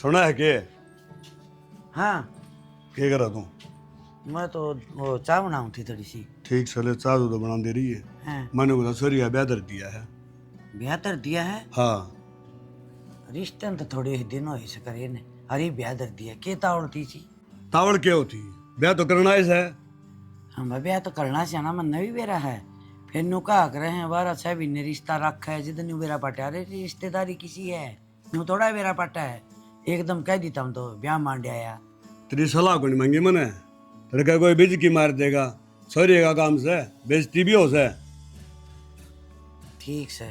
सुना है के? हाँ क्या करा तू? मैं तो वो चाय बनाऊँ थी थोड़ी सी। ठीक चले, चाय तो बना दे रही है। हाँ मैंने बोला सॉरी का ब्याह कर दिया है। ब्याह कर दिया है? हाँ रिश्ते में तो थोड़े ही दिन हो से करे ने। अरे ब्याह कर दिया के तावड़ती सी। तावड़ क्या होती, ब्याह तो करना है। हमें ब्याह तो करना से ना, मन भी बेरा है। फिर नु कहा करे हैं 12 महीने रिश्ता रखा है, जितनी बेरा पटा रे रिश्तेदारी किसी है नु थोड़ा बेरा पटा है। एकदम कह देता हूँ तो ब्याह मान आया। तेरी सलाह को नहीं मांगी मैंने। तेरे का कोई बेइज्जती मार देगा, सॉरी का काम से बेइज्जती भी हो से। ठीक से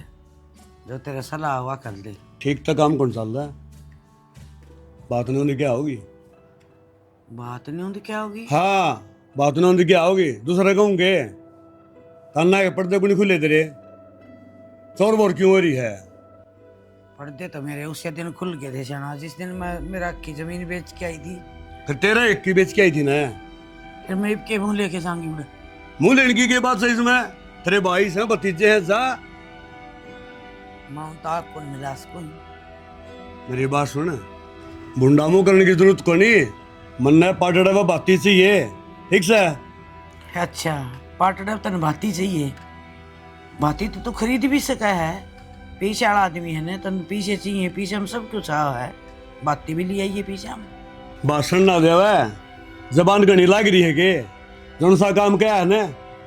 जो तेरा सलाह हुआ कर दे। ठीक तो काम कौन चल रहा है? बात नहीं होनी क्या होगी? बात नहीं होती क्या होगी? हाँ बात नहीं होनी क्या होगी, दूसरा कहूँगे ताना के पर्दे को नहीं खुले तेरे, चोर बोर क्यों हो रही है? पर्दे तो मेरे उसी दिन खुल गए थे शाना, जिस दिन मैं मेरा की जमीन बेच के आई थी। फिर तेरा एक की बेच के आई थी ना। फिर मैं के मुंह लेके जाऊंगी उड़े। मुंह लेने की बात सही इसमें, तेरे भाई से भतीजे हैं जा। माउंटा कौन मिला कोई? मेरी बात सुन, बुंडामो करने की जरूरत को नहीं, मन है पाटड़ा व बाती चाहिए। ठीक से? अच्छा पाटड़ा तन भाती चाहिए। भाती तो तू खरीद भी सका है, पीछे वाला आदमी है ना, तन पीछे चाहिए। पीछे हम सब कुछ है, बाती भी ले आइए पीछे हम। भाषण ना देवे, जबान गणी लाग रही है के जौन सा काम क्या है ना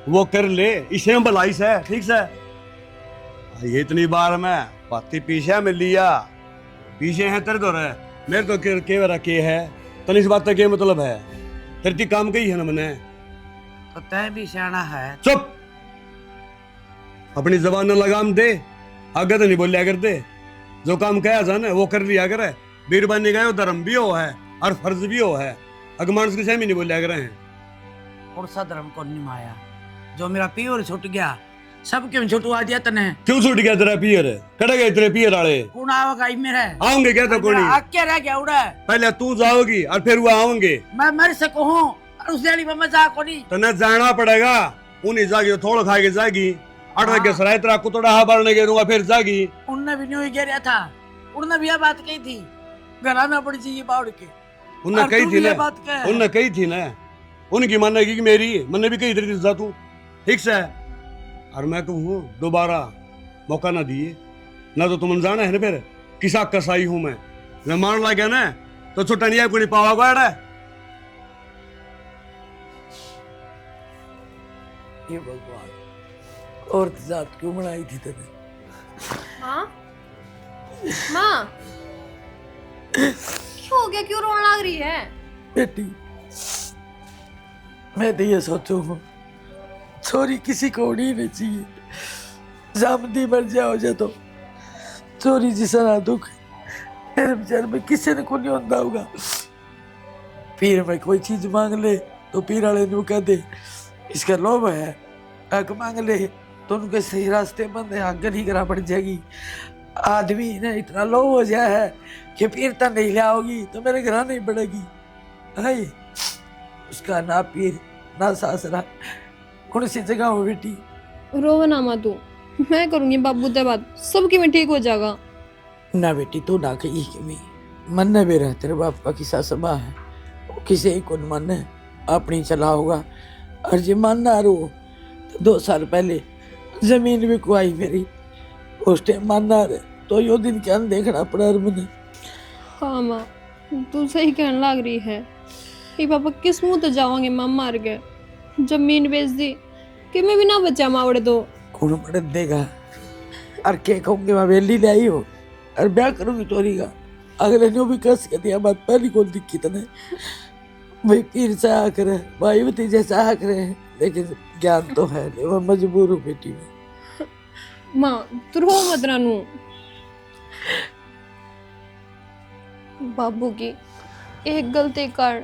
वो कर ले, इसे में भलाई से। ठीक से? ये इतनी बार मैं बाती पीछे में लिया, पीछे है तेरे तो रहे मेरे तो के है तन इस बात का क्या मतलब है? तेरी काम कही है ना मैंने। तो तय भी सियाना है। चुप, अपनी जबान न लगाम दे, आगे तो नहीं बोलिया कर दे। जो काम कहा जा ना वो कर लिया करे। बीरबानी गए धर्म भी हो है और फर्ज भी हो है, अगमानस के सेमी नहीं बोलिया करे हैं। कौन सा धर्म को निभाया? जो मेरा पियोर छूट गया, सब क्यों छुटवा दिया तने? क्यों छूट गया तेरा पियर? कड़े गए तेरे पियर वाले? कौन आवेगा मेरे? आओगे क्या तो कोई? आके रह गया उड़ा। पहले तू जाओगी और फिर वो आओगे। मैं मर सकूं और उस दिहाड़ी में मजाक को नहीं। तने जाना पड़ेगा, उन्हीं जागी थोड़ा खा के जागी, अड़ के सराय तेरा कुतड़ा हा बारने के दूंगा फिर जागी। उनने भी न्यू गिरा था, उनने भी यह बात कही थी घर में पड़ी चाहिए बाउड़ के। उनने कही थी ना, उनने कही थी ना, उनकी मानेगी कि मेरी मैंने भी कही थी जा तू। ठीक से? और मैं कहूँ दोबारा मौका ना दिए ना, तो तुम जाना है ना फिर किसा कसाई हूं मैं मार ला गया ना तो छुट्टा नहीं है कोई पावा गाड़ा। ये भगवान और जात क्यों बनाई थी तेने? हाँ माँ क्या हो गया, क्यों रोने लग रही है? बेटी मैं तो ये सोचू हूँ छोरी किसी को होनी नहीं चाहिए। जामदी मर जाए हो जाए तो चोरी जिसना दुख मेरे बेचारे में किसी ने को नहीं होता होगा। फिर मैं कोई चीज मांग ले तो पीर वाले नु कह दे इसका लोभ है, हक मांग ले तो उनके सही रास्ते बंद है, आगे नहीं करा पड़ जाएगी। आदमी ने इतना लोभ हो जाए है कि पीर तक नहीं लाओगी तो मेरे घर नहीं पड़ेगी। है उसका ना पीर ना सासरा, कौन सी जगह हो बेटी? रोवा ना माँ तू, मैं करूंगी बाबू ते बात, सबकी में ठीक हो जाएगा। ना बेटी तू ना कही कि भी मन ने भी रह, तेरे बाप का किसा सभा है, वो किसी को मन है अपनी चला होगा। और जी मन ना रो तो 2 साल पहले जमीन भी कुआई मेरी, उस टाइम मन ना रहे तो यो दिन क्या देखना पड़ा मैंने। हाँ माँ तू सही कहने लग रही है। ये पापा किस मुंह तो जाओगे, माँ मार गए जमीन बेच दी कि मैं भी ना बचा मावड़े तो कौन पड़ देगा। और क्या कहूँगी मैं वेली ले आई हो और ब्याह करूंगी तोरी का, अगले ने भी कस के दिया बात पहली कौन दिक्की तने। भाई पीर चाह करे भाई भतीजे चाह करे, लेकिन ज्ञान तो है नहीं, मैं मजबूर हूँ बेटी में। माँ तू रो मत रानू, बाबू की एक गलती कर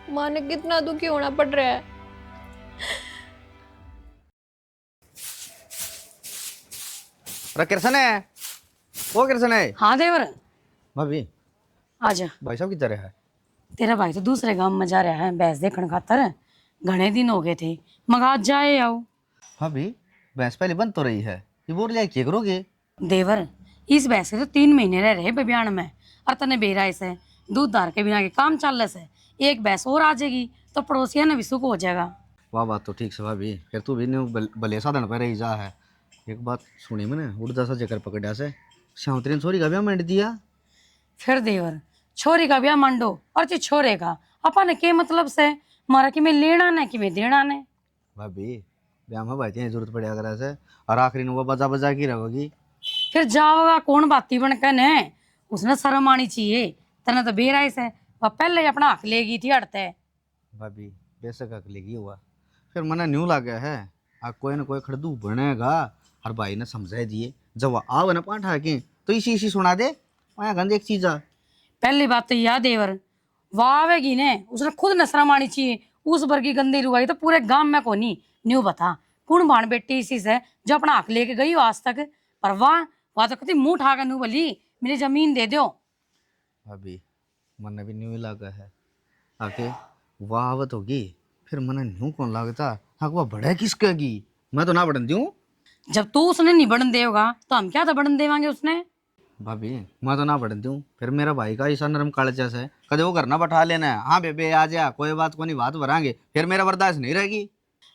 माँ ने कितना दुखी होना पड़ रहा है। कृष्ण है वो, कृष्ण है। हाँ देवर भाभी आजा। भाई साहब किधर है? तेरा भाई तो दूसरे गांव में जा रहा है भैंस देखने खातर, घने दिन हो गए थे, मगर आज जाए आओ। भाभी भैंस पहले बंद तो रही है, ये बोल लिया क्या करोगे? देवर इस भैंस के तो 3 महीने रह रहे बबियान में और तने बेरा से दूध दार के बिना के काम चल से, एक भैंस और आ जाएगी तो पड़ोसिया ने भी सुख हो जाएगा। वाह बात तो ठीक से भाभी, फिर तू भी न्यू भले साधन पर ही जा है। एक बात सुनी मैंने, उड़दा सा जकर पकड़ा से श्यामतरी छोरी का ब्याह मंड दिया। फिर देवर छोरी का ब्याह मांडो और जी छोरे का अपन के मतलब से मारा कि मैं लेना ने कि मैं देना ने। भाभी ब्याह में भाई जरूरत पड़ा करे से, और आखिरी में वो बजा बजा की रहोगी। फिर जाओगा कौन बाती बन के ने, उसने शर्म आनी चाहिए। तना तो बेराई से वह पहले ही अपना हक लेगी थी हटते। भाभी बेशक हक लेगी हुआ, फिर मना न्यू लगा है आ कोई ना कोई खड़दू बनेगा। और भाई ने समझा दिए जब वो आव ना पाठा के तो इसी इसी सुना दे वहाँ गंद एक चीज आ। पहली बात तो यह देवर वाह आवेगी ने, उसने खुद न शर्म आनी चाहिए। उस भर की गंदी रुआई तो पूरे गांव में कोनी। न्यू बता कौन बाण बेटी इसी से जो अपना हक लेके गई हो आज तक, पर वाह तो कती मुंह उठा कर नू बोली मेरी जमीन दे दो। भाभी मन भी न्यू लगा है आके वाह आवत होगी, फिर मन न्यू कौन लगता हाँ वह बड़ा किसकेगी, मैं तो ना बढ़न दूँ। जब तू उसने नहीं बढ़न देगा तो हम क्या तो बढ़न देवांगे उसने। भाभी मैं तो ना बढ़न दूँ, फिर मेरा भाई का ऐसा नरम कालचा है कदे वो करना बैठा लेना है। हाँ बेबे आ जा कोई बात को नहीं बात भरांगे, फिर मेरा बर्दाश्त नहीं रहेगी।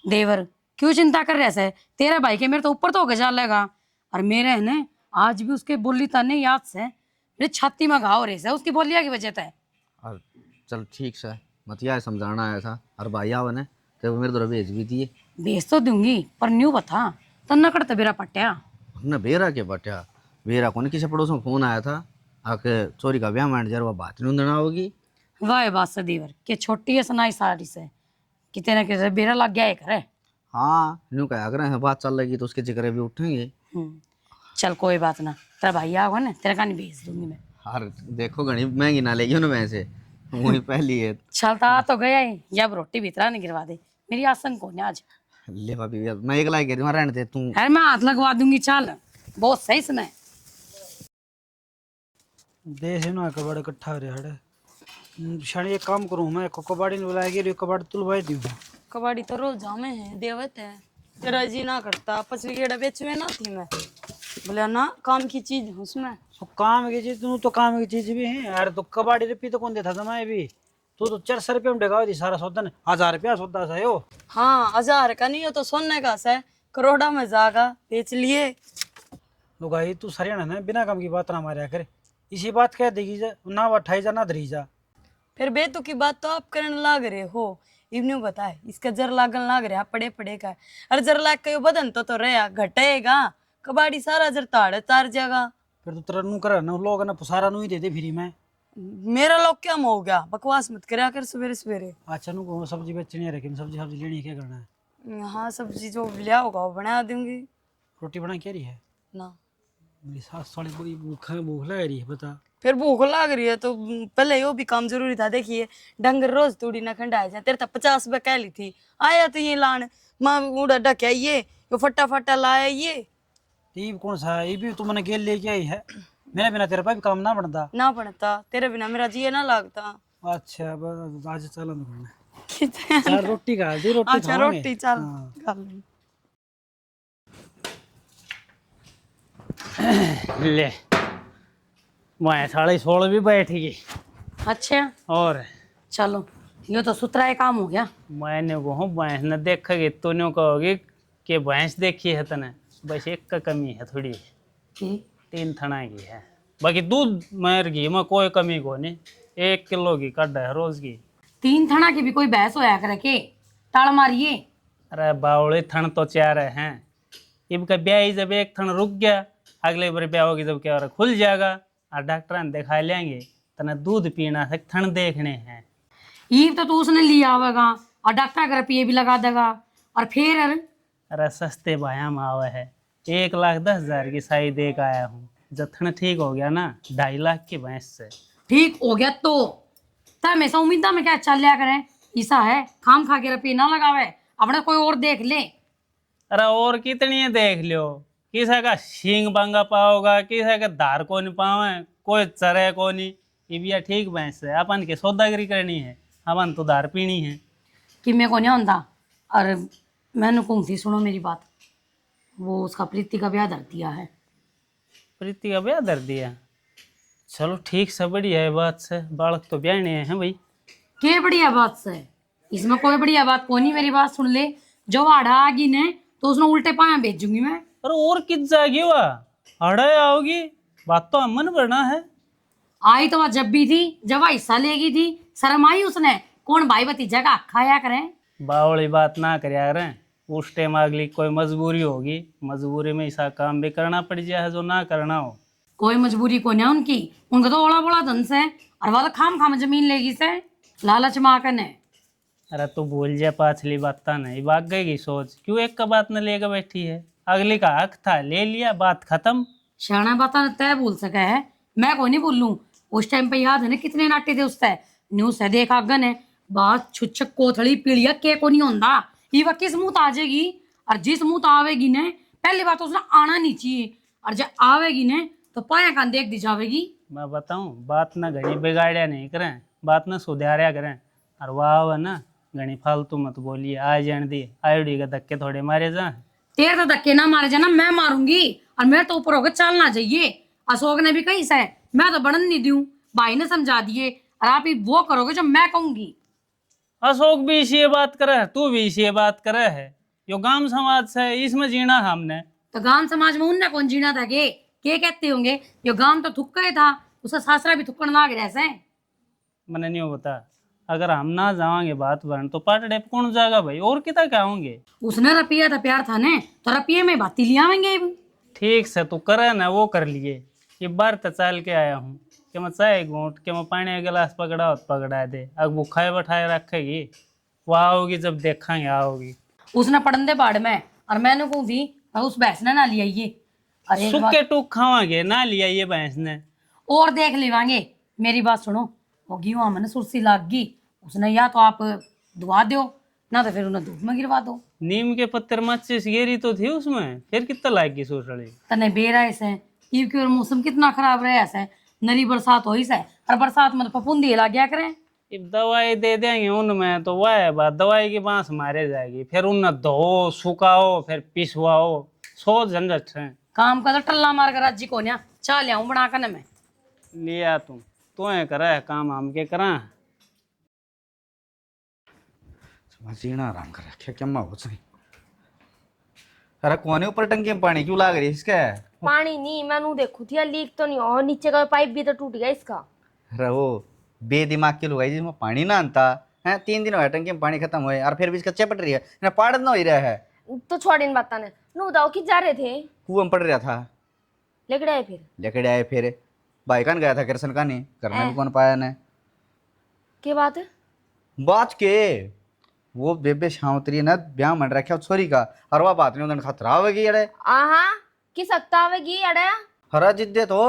देवर क्यों चिंता कर रहे से, तेरे भाई के मेरे तो ऊपर तो होके जा लेगा। और मेरे है ने आज भी उसके बोली ताने याद से मेरी छाती में घाव रहे से उसकी बोलिया की वजह से। और चल ठीक से मत यह समझाना आया था, और भाई आवा ने तो वो मेरे द्वारा भेज भी दिए। भेज तो दूंगी पर न्यू बता तन्ना कड़ तबेरा पट्या न बेरा के बट्या बेरा को किसी पड़ोस में फोन आया था आके चोरी का ब्याह मैनेजर वह बात नहीं देना होगी। वाह बात से देवर के छोटी है सुनाई सारी से कितने ना कितने बेरा लग गया है करे। हाँ न्यू कहा कर बात चल रही तो उसके जिक्र भी उठेंगे। चल कोई बात ना, तेरा भाई आगा ना तेरा कहानी भेज दूंगी मैं। यार देखो घनी महंगी ना लेगी उन्हें वैसे वही पहली है। चलता आ तो गया ही, या अब रोटी भीतरा नहीं गिरवा दे मेरी आसन को नहीं आज। ले भाभी यार मैं एक लाइक रहने दे तू। है मैं हाथ लगवा दूंगी, चल बहुत सही सुना देश ना कबाड़ इकट्ठा हो रहा है। शानी एक काम करूँ मैं कबाड़ी ने बुलाएगी कबाड़ तुलवाई दी। कबाड़ी तो रोज जामे है देवत है, तेरा जी ना करता पचवी गेड़ा बेचवे ना थी मैं बोले ना काम की चीज हूँ उसमें। तो काम की चीज तू तो काम की चीज भी है यार, तो कबाड़ी रुपये तो कौन देता था मैं भी, तू तो 400 रुपये में ढगा दी सारा सौदा ने, 1000 रुपया सौदा सा हो। हाँ 1000 का नहीं हो तो सोने का है, करोड़ा में जागा बेच लिए। लुगाई तू सरियाणा ना बिना काम की बात ना मारा करे, इसी बात कह देगी जा ना बठाई जा ना धरी जा। फिर बेतु की बात तो आप करने लाग रहे हो। इवन्यू बताए इसका जर लागन लाग रहा पड़े पड़े का, अरे जर लाग के बदन तो रहा घटेगा, कबाड़ी सारा जर ताड़ तार जाएगा। फिर तो तेरा नू करा ना लोग ना सारा नू ही दे दे फिरी मैं। मेरा लोग क्या हो गया, बकवास मत करा कर सवेरे सवेरे। अच्छा नू को सब्जी बेचनी है लेकिन सब्जी सब्जी लेनी है, क्या करना है? हाँ सब्जी जो लिया होगा वो बना दूंगी। रोटी बना क्या रही है? ना मेरी सास साड़ी बड़ी भूख लग रही है बता। फिर भूख लग रही है तो पहले यो भी काम जरूरी था। देखिए डंगर रोज तूड़ी ना खंडाया जाए, तेरे तो 50 रुपए कह ली थी, आया तो ये लान माँ उड़ा ढक्या ये फटा फटा लाया ये। कौन सा ये भी तू मैंने गेल लेके आई है, मेरे बिना तेरे पास भी काम ना बनता ना बनता, तेरे बिना मेरा जी ना लगता। अच्छा आज चल चल रोटी खा दी रोटी अच्छा रोटी चल खा ले। ले मैं 16:30 भी बैठेगी। अच्छा और चलो ये तो सुतरा काम हो गया। मैंने कहूँ भैंस न देखेगी तूने कहोगी कि भैंस देखी है तने, बस एक का कमी है थोड़ी, कि 3 थना की है, बाकी दूध मर घी में कोई कमी को नहीं, 1 किलो की कड्ड है रोज की। 3 थना की भी कोई बहस होया करे के ताड़ मारिए। अरे बावड़े थन तो 4 हैं, इनका ब्याह जब एक थन रुक गया अगले बार ब्याह होगी जब क्या खुल जाएगा, और डॉक्टर ने दिखा लेंगे तना दूध पीना है थन देखने हैं। ईव तो तू उसने लिया आवेगा और डॉक्टर का रुपये भी लगा देगा और फिर अरे सस्ते भाया में आवा है, 1,10,000 की साई दे के आया हूँ, जथन ठीक हो गया ना 2.5 लाख की भैंस से। ठीक हो गया तो हमेशा उम्मीद में क्या चल लिया करें, ऐसा है खाम खा के रुपये ना लगावे अपने कोई और देख ले। अरे और कितनी है देख लो, किसी का सींग बांगा पाओगा, किसी का धार को नहीं पावे, कोई चरे को नहीं, ये भी ठीक भैंस है, अपन के सौदागरी करनी है, अपन तो धार पीनी है। कि मैं को नहीं होता। और मैंने कहूँ थी सुनो मेरी बात, वो उसका प्रीति का ब्याह धर दिया है। प्रीति का ब्याह धर दिया? चलो ठीक से बढ़िया है बात से, बालक तो ब्याहने हैं भाई। के बढ़िया बात से, इसमें कोई बढ़िया बात को नहीं। मेरी बात सुन ले, जो आड़ा आगी ने तो उसने उल्टे पाया भेजूंगी मैं। अरे और किस जागी हुआ हड़ा आओगी, बात तो अमन बढ़ना है। आई तो वह जब भी थी, जब वह हिस्सा लेगी थी, शर्म आई उसने। कौन भाई भतीजा का खाया करें। बावली बात ना कर रहे, उस टाइम अगली कोई मजबूरी होगी, मजबूरी में ऐसा काम भी करना पड़ जाए जो ना करना हो। कोई मजबूरी को नहीं उनकी, उनका तो ओला बोला धन से, और वह तो खाम खाम जमीन लेगी से, लालच माकन है। अरे तू भूल जा पाछली बात नहीं, भाग गई सोच, क्यों एक का बात न लेकर बैठी है। अगली का हक था, ले लिया, बात खत्म। शाना बाता तय भूल सका है, मैं को नहीं भूल लूं। उस टाइम पे याद है ना कितने नाटे थे उससे, न्यूज है देखा गन है, बात छुच्छक कोथड़ी पीड़िया के को नहीं होंदा। ये वह किस मुंह आ जाएगी, और जिस मुंह आवेगी ने पहली बात उसने आना नहीं चाहिए, और जब आवेगी ने तो पाया कान देख दी जावेगी। मैं बताऊं, बात ना घनी बिगाड़िया नहीं करें, बात ना सुधारिया करें। और वाह ना घनी फालतू मत बोलिए, आ जान दी आयोडी का धक्के थोड़े मारे जा। तेरे तो धक्के ना मारे जाना, मैं मारूंगी, और मेरे तो ऊपर होकर चलना चाहिए। अशोक ने भी कही से, मैं तो बढ़न नहीं दूं, भाई ने समझा दिए, और आप ही वो करोगे जो मैं कहूंगी। अशोक भी इसी बात करे, तू भी इसी बात करे है। यो गांव समाज से इसमें जीना हमने। तो गांव समाज में उनने कौन जीना था के कहते होंगे, यो गांव तो थुक्का ही था, उसका सासरा भी थुक्कड़ लाग रहा है। मैंने नहीं बता, अगर हम ना जावांगे बात बन तो पाटड़े पे कौन जाएगा भाई, और कितना क्या होंगे। उसने रपिया था प्यार था ने, तो रपिये में बाती लिया आवेंगे। ठीक से तू करे ना वो कर लिए। ये बार तो चल के आया हूँ कि मैं चाय घूट के मैं पानी का गिलास पकड़ा हो तो पकड़ा दे, अब भूखाए बैठाए रखेगी, वो आओगी जब देखेंगे आओगी। उसने पड़न दे बाड़ में, और मैंने कहूँ थी उस भैंस ने ना लिया ये। अरे सुखे टूक खावांगे ना लिया ये भैंस ने, और देख लेवांगे। मेरी बात सुनो, होगी वहां मैंने सुरसी लाग गई, उसने या तो आप दुआ दो, ना तो फिर उन्हें धूप में गिरवा दो। नीम के पत्थर माचिस गेरी तो थी उसमें, फिर कितना लाएगी सोचड़ी। तने बेरा ऐसे ईव की, और मौसम कितना खराब रहा ऐसे, नरी बरसात हो ही से, और बरसात में तो फफूंदी लग गया करें। अब दवाई दे देंगे उनमें तो वह बात, दवाई की बांस मारे जाएगी, फिर उन्हें धो सुखाओ फिर पिसवाओ, सो झंझट है। काम का तो टल्ला मार कर राजी को न्या चाह लिया बना कर मैं लिया तू तो करा है काम, हम के करा। जीना आराम कर रखे क्या माँ सही। अरे कोने ऊपर टंकी में पानी क्यों लाग रही है इसका? पानी नहीं, मैंने देखू थी लीक तो नहीं, और नीचे का पाइप भी तो टूट गया इसका। अरे वो बेदिमाग के लोग है जिसमें पानी ना आता है, 3 दिन हो गए टंकी में पानी खत्म हुए, और फिर भी इसका चपट रही है ना, पाड़ ना हो रहा है। तो छोड़ इन बात ने, नु बताओ कि जा रहे थे, कुआं में पड़ रहा था, लेकर आए फिर लेकर आए, फिर भाई कान गया था किरसन का नहीं करने भी कौन पाया ने। के बात है? बात के वो बेबे शावतरी ने ब्याह मन रखा छोरी का, और वह बात नहीं उन्होंने खतरा होगी। अरे आहा कि सकता होगी अड़े। हरा जिद्दे तो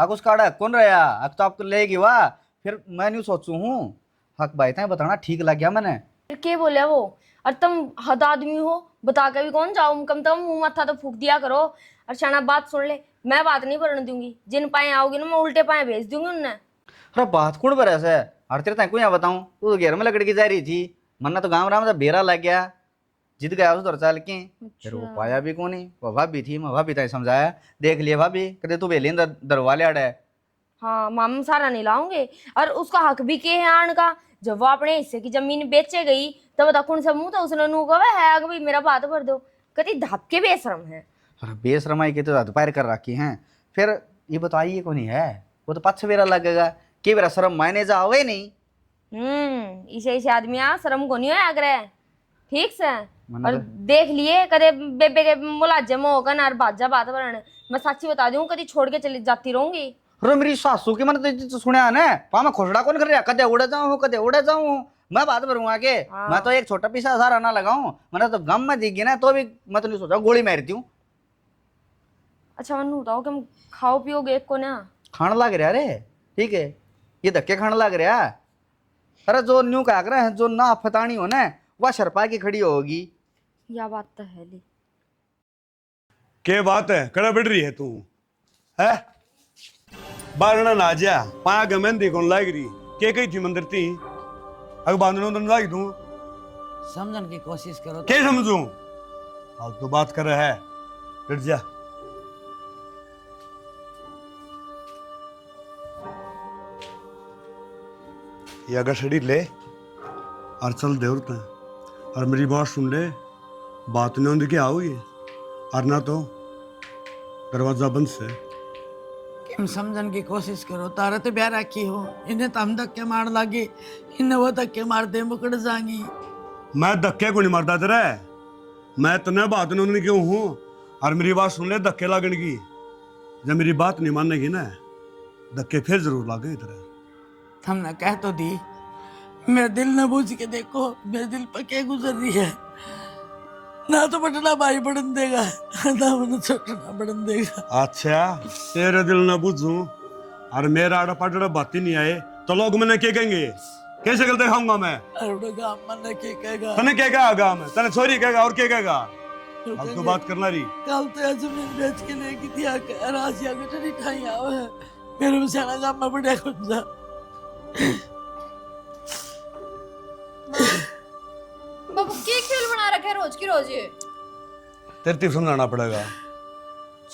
हक उसका अड़ा कौन रहा, हक तो आपको लेगी वाह। फिर मैं नहीं सोचू हूँ, हक भाई था बताना ठीक लग गया मैंने। फिर के बोले वो, और तुम हद आदमी हो, बता के भी कौन जाओ, कम तो मुंह मत्था तो फूक दिया करो। और शाना बात सुन ले, मैं बात नहीं बनने दूंगी, जिन पाए आओगी ना मैं उल्टे पाए भेज दूंगी उन्हें। अरे बात कौन बरस है, हर तेरे तक यहाँ बताऊँ, तू तो घेर में लकड़ी की जा रही थी, मन्ना तो गाँव राम में बेरा लग गया, जिद गया उस दौर चाल के, फिर वो पाया भी कौन नहीं। वो भाभी थी, मैं भाभी तय समझाया, देख लिया भाभी कहते तू बेली दरवाले अड़े। हाँ माम सारा नहीं लाऊंगे, और उसका हक भी के है आन का। जब वो अपने हिस्से की जमीन बेचे गई तब बता कौन सा मुंह था उसने नू कहा है अगर भाई मेरा बात भर दो, कति धक्के बेशरम है। अरे बेशरमाई के तो दोपहर कर रखी हैं। फिर ये बताइए कौन है, वो तो पच्छ बेरा लगेगा कि बेरा शर्म मायने जाओगे नहीं। इसे आदमी आ शर्म को नहीं है अगर ठीक से। और तो- देख लिए कदे बेबे के मुलाजम होगा ना बाजा बात भरने, मैं सच्ची बता दूं कभी छोड़ के चली जाती रहूंगी। अरे मेरी सासू की मैंने तो सुना ना, पा मैं खोसड़ा कौन कर रहा, कदे उड़े जाऊँ कदे उड़े जाऊँ, मैं बात करूँ आगे। मैं तो एक छोटा पीसा सारा ना लगाऊं, मैंने तो गम में दिख गई ना, तो भी मैं तो नहीं सोचा गोली मारती हूँ। अच्छा मनु बताओ कि हम खाओ पियोगे एक को ना? खाने लग रहा रे, ठीक है, ये धक्के खाने लग रहा। अरे जो न्यू क्या कर रहे हैं, जो ना फतानी हो ना वह शरपा की खड़ी होगी। या बात तो है ली। के बात है कड़ा बढ़ रही है तू है, बारना ना जा पाया गमन देखो लाग रही के कही थी मंदिर थी, अगर बांधना तो लाग दूं, समझने की कोशिश करो। के समझूं, अब तो बात कर रहा है, डट जा। ये अगर छड़ी ले और चल दे उड़ते और मेरी बात सुन ले, बात नहीं होती क्या हुई और ना तो दरवाजा बंद से। किम समझन की कोशिश करो, तारा तो ब्याह रखी हो, इन्हें तो हम धक्के मार लागे, इन्हें वो धक्के मार दे मुकड़ जाएंगी। मैं धक्के को नहीं मारता तेरे, मैं तने बात नहीं होने क्यों हूँ और मेरी बात सुन ले धक्के लागने की। जब मेरी बात नहीं मानेगी ना धक्के फिर जरूर लागे तेरे। हमने कह तो दी, मेरे दिल न बूझ के देखो मेरे दिल पर क्या गुजर रही है। ना तो बटना भाई बढ़न देगा ना मैंने छोटना बढ़न देगा। अच्छा तेरे दिल न बुझूं और मेरा आड़ा पाटड़ा बात ही नहीं आए तो लोग मैंने क्या कहेंगे, कैसे गलते खाऊंगा मैं। अरे गाँव मन के कहेगा, तने क्या कहा गाँव में, तने छोरी कहेगा और क्या कहेगा। अब तो बात करना रही। कल तो जमीन बेच के लेके दिया राशिया के टनी ठाई आवे है मेरे मुसाना गाँव में बढ़िया खुंजा। बाबू क्या खेल बना रखा है रोज की रोज ये। तरतीब समझाना पड़ेगा।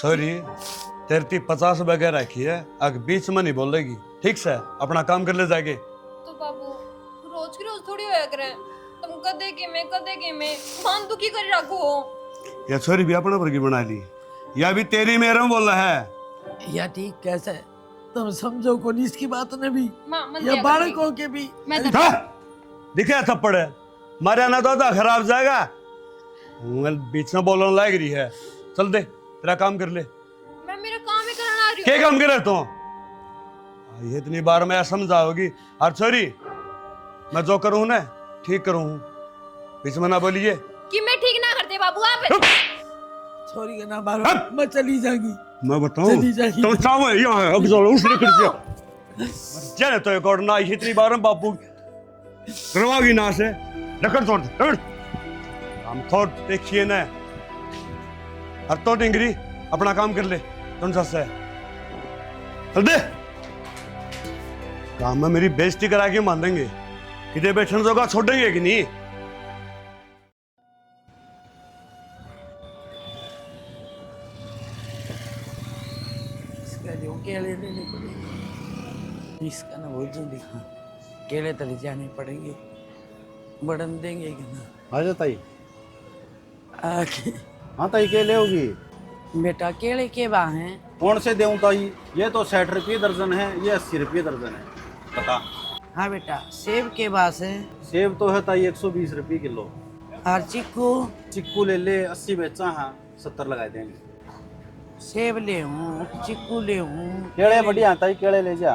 सॉरी तरतीब 50 बगैर रखी है, अगर बीच में नहीं बोलेगी ठीक से, अपना काम कर ले जाके। तो बाबू रोज की रोज थोड़ी होया करे, तुम कदे के में मान दुखी कर रखो हो। या छोरी भी अपना वर्गी बना ली, या भी तेरी मेरे में बोला है। या ठीक कैसे तुम समझो को नहीं इसकी बात ने भी मां मन या दिया बालकों के भी। मैं हाँ? दिखे थप्पड़ है मारे ना तो खराब जाएगा। बीच में बोलने लायक रही है, चल दे तेरा काम कर ले। मैं मेरा काम ही करना आ रही क्या हूं। काम करे तो ये इतनी बार मैं समझाओगी और छोरी मैं जो करूँ ना ठीक करूँ, बीच में ना बोलिए कि मैं ठीक ना करते बाबू आप। छोरी का ना मारो, मैं चली जाऊंगी। मैं बताऊं चली जाएगी। तो चावल यहाँ है, अब चलो उसने कर दिया चले तो एक और ना इतनी बार हम बापू करवागी ना से लकड़ तोड़ दे। हम थोड़ देखिए ना और तो डिंगरी अपना काम कर ले तुम से चल दे। काम में मेरी बेइज्जती करा के मान देंगे, किधर बैठने जोगा छोड़ेंगे कि नहीं। इसका जो केले लेने पड़ेंगे, इसका ना वो जो दिखा केले तले जाने पड़ेंगे, बढ़न देंगे कि ना। आजा ताई। आके हाँ ताई के ले होगी। बेटा केले के बा हैं? कौन से देऊं ताई, ये तो 60 रुपये दर्जन है, ये 80 रुपये दर्जन है, बता। हाँ बेटा सेब के बास है? सेब तो है ताई 120 रुपये किलो। और चिक्कू? चिक्कू ले ले 80 बेचा है, 70 लगा देंगे। सेब ले हूँ, चिक्कू ले हूँ, केले बढ़िया ताई, केले ले जा।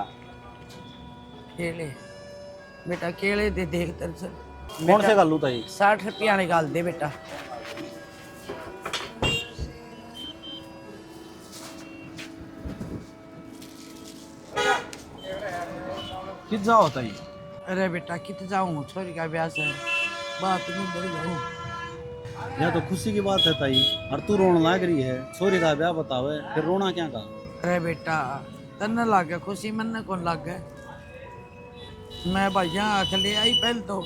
केले बेटा केले दे देख दर्जन। कौन से गालू ताई? 60 रुपया निकाल दे बेटा। कित जाओ ताई? अरे बेटा कित जाऊँ, छोरी का ब्याह है, बात नहीं बढ़ जाऊँ। यह तो खुशी की बात है ताई, और तू रोने लग रही है, छोरी का ब्याह बतावे फिर रोना क्या का। अरे बेटा तन्ने लाग गया खुशी, मन कौन लाग गया। मैं भैया आख ले आई पहले तो,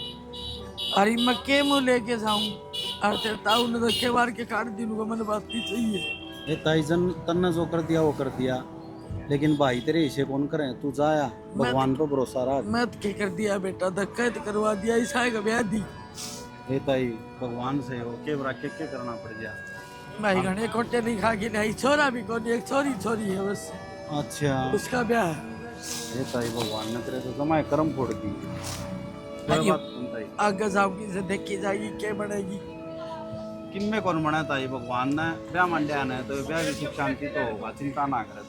अरे मैं के मुँह लेके जाऊँ, और तेरे ताऊ ने धक्के मार के काट दी, मन बात नहीं चाहिए। ये ताई जन तन्ने जो कर दिया वो कर दिया, लेकिन भाई तेरे हिस्से कौन करे, तू जाया भगवान पर भरोसा रख। मैं तो क्या कर दिया बेटा, धक्का तो करवा दिया, ईसा का ब्याह दी। ये ताई भगवान से हो के बरा के करना पड़ गया। भाई घने कोटे नहीं खा के नहीं, छोरा भी कौन, एक छोरी है बस, अच्छा उसका ब्याह। ये ताई भगवान ने तेरे तो जमाए कर्म फोड़ दी। अरे, बात सुन ताई, आगे जाऊंगी से देखी जाएगी क्या बनेगी। किन में कौन बना ताई, भगवान ने ब्याह मंड्या ने तो ब्याह की सुख शांति तो होगा, चिंता ना करे।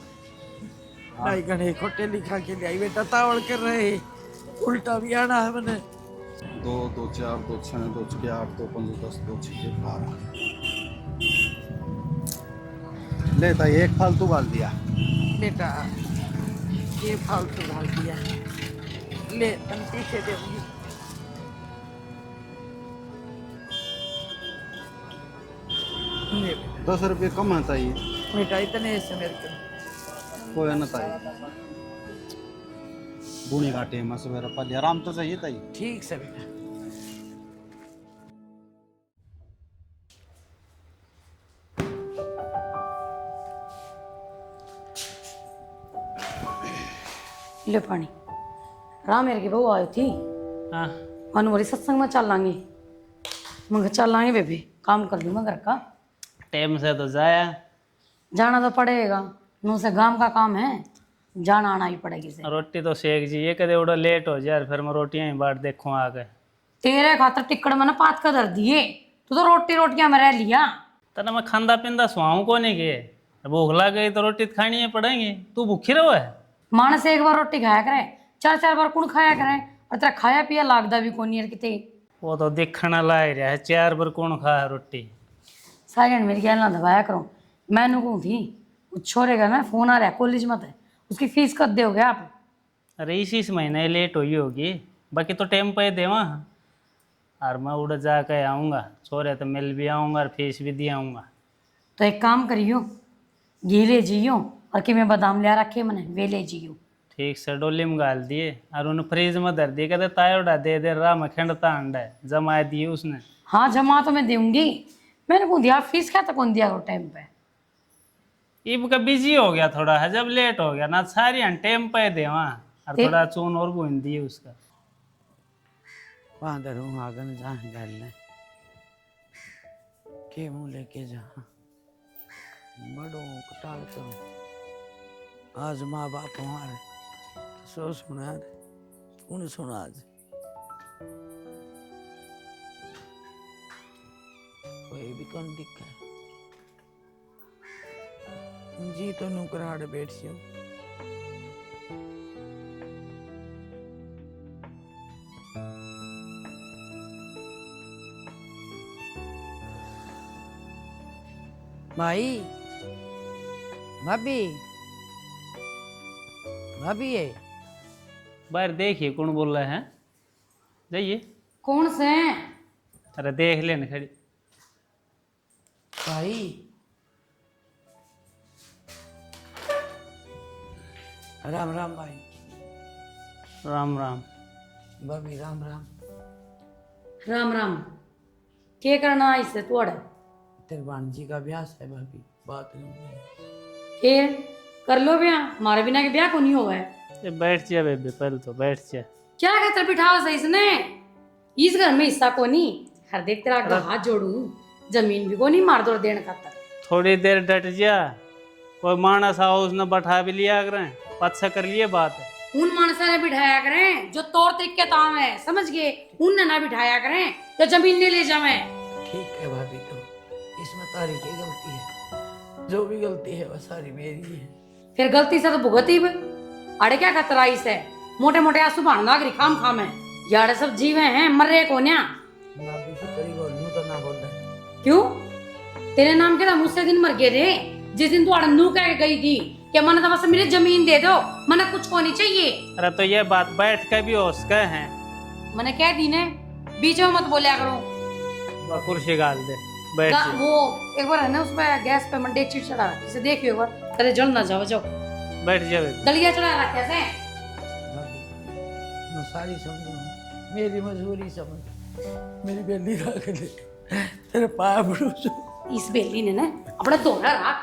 भाई घने कोटे लिखा के ले आई बेटा, तावड़ कर रहे उल्टा भी आना है मैंने। 2 2 4 2 6 2 6 8 2 5 10 2 6 12 ले ताई एक फालतू गाल दिया। बेटा ये फालतू डाल दिया, ले तन पीछे देंगी। ले बेटा, 10 रुपये कम है ताई। बेटा इतने से मेरे को कोई है ना ताई, बूढ़ी घाटे में सवेरा पहले आराम तो चाहिए ताई। ठीक से बेटा। ले पानी। राम मेरे की बहू आई थी, हाँ मन बोली सत्संग में चल लांगे। मैं चल लांगे बेबी, काम कर लूँ मैं घर का। टाइम से तो जाया। जाना तो पड़ेगा, नू से गांव का काम है, जाना आना ही पड़ेगी से। रोटी तो सेक जी, ये कदे उड़ा लेट हो जाए फिर मैं रोटियां ही बाट देखूँ आके। तेरे खातर टिक्कड़ मैंने पात का धर दिए, तू तो रोटियां में रह लिया। तना मैं खांदा पिंदा सुहाऊं को नहीं के, भूख लग गई तो रोटी तो खानी है पड़ेंगी। तू भूखी रहो है? मानस एक बार रोटी खाया करे, 4 बार कौन खाया करे? और तेरा खाया पिया लागदा भी कोनी यार किते। वो तो देखना लाग रहा है, 4 बार कौन खा है रोटी। साइलेंट मेरी गैल ना दबाया करो। मैंने कहूँ थी उस छोरे का ना फोन आ रहा है कॉलेज में, उसकी फीस कब दोगे आप? अरे इस महीने लेट हुई होगी, बाकी तो टाइम पे देवा। और मैं उड़ जाके आऊँगा, छोरे तो मिल भी आऊँगा और फीस भी दे आऊँगा। तो एक काम करियो, घी ले जियो और कि मैं बादाम लिया रखे मैंने, वे ले जियो। ठीक से डोली में गाल दिए और उन्हें फ्रीज में धर दिए, कहते तायोडा दे दे रहा मैं खिंडता अंडा है, जमा दिए उसने। हाँ जमा तो मैं दूंगी, मैंने कौन दिया फीस, क्या तो कौन दिया वो टाइम पे। इब का बिजी हो गया थोड़ा है, जब लेट हो गया ना सारी टाइम पे दे वहाँ, और थोड़ा चून और भून दिए उसका। वहां धरूँ आगन जहाँ गल ने के मुँह लेके जा बड़ो कटाल करो। आज माँ बाप हमारे सो सुना कौन सुना आज कोई भी कौन दिखा जी तो नुकराड़ बैठ सियो। भाई भाभी भाभी है बाहर देखिए कौन बोल रहा है, जाइए। कौन से हैं? अरे देख लेना खड़ी। भाई राम राम भाई। राम राम। भाभी राम राम। राम राम। क्या करना है इससे तोड़? तेरे भांजी का ब्याह है भाभी, बात नहीं हुई। फिर कर लो ब्याह, हमारे बिना के ब्याह को नहीं होगा है। ये बैठ जा बेबे, पहले तो बैठ जा। क्या कहते बिठाओ सही इसने, इस घर में हिस्सा को नहीं। हर देख तेरा अगर हाथ जोड़ू, जमीन भी को नहीं मार दो देने खातर। थोड़ी देर डट जा, कोई मानस आओ उसने बैठा भी लिया करें, अच्छा कर लिए बात। उन मानसा ने बिठाया करें जो तौर तरीके ताम है, समझ गए? उनने ना बिठाया करें तो जमीन ने ले जावे। ठीक है भाभी, तो इसमें तारी की गलती है, जो भी गलती है वो सारी मेरी है। फिर गलती से तो भुगती भी। अरे क्या खतरा इस है, मोटे मोटे आंसू भाण लाग रही खाम खाम है। यार सब जीवे हैं, मर रहे कोन्या। भाभी से तेरी बोल यूं तो ना बोल रहे। क्यों? तेरे नाम के तो मुझसे दिन मर गए थे, जिस दिन तू अड़नू कह के गई थी कि मन तो बस मेरी जमीन दे दो, मने कुछ को नहीं चाहिए। अरे तो ये बात बैठ के भी हो सके हैं। मैंने कह दी ने, बीच में मत बोलिया करो। कुर्सी गाल दे, बैठ जा। वो एक बार है ना उसमें गैस पे मंडे चिट चढ़ा रखी से, देखियो एक बार, तेरे जल ना जाओ। जाओ बैठ जा बेबे। दलिया चढ़ा रखे से। भाभी मैं सारी समझू, मेरी मजबूरी समझ, मेरी बेली रख दे, तेरे पाया पड़ू। इस बेली ने ना अपना दोहरा राख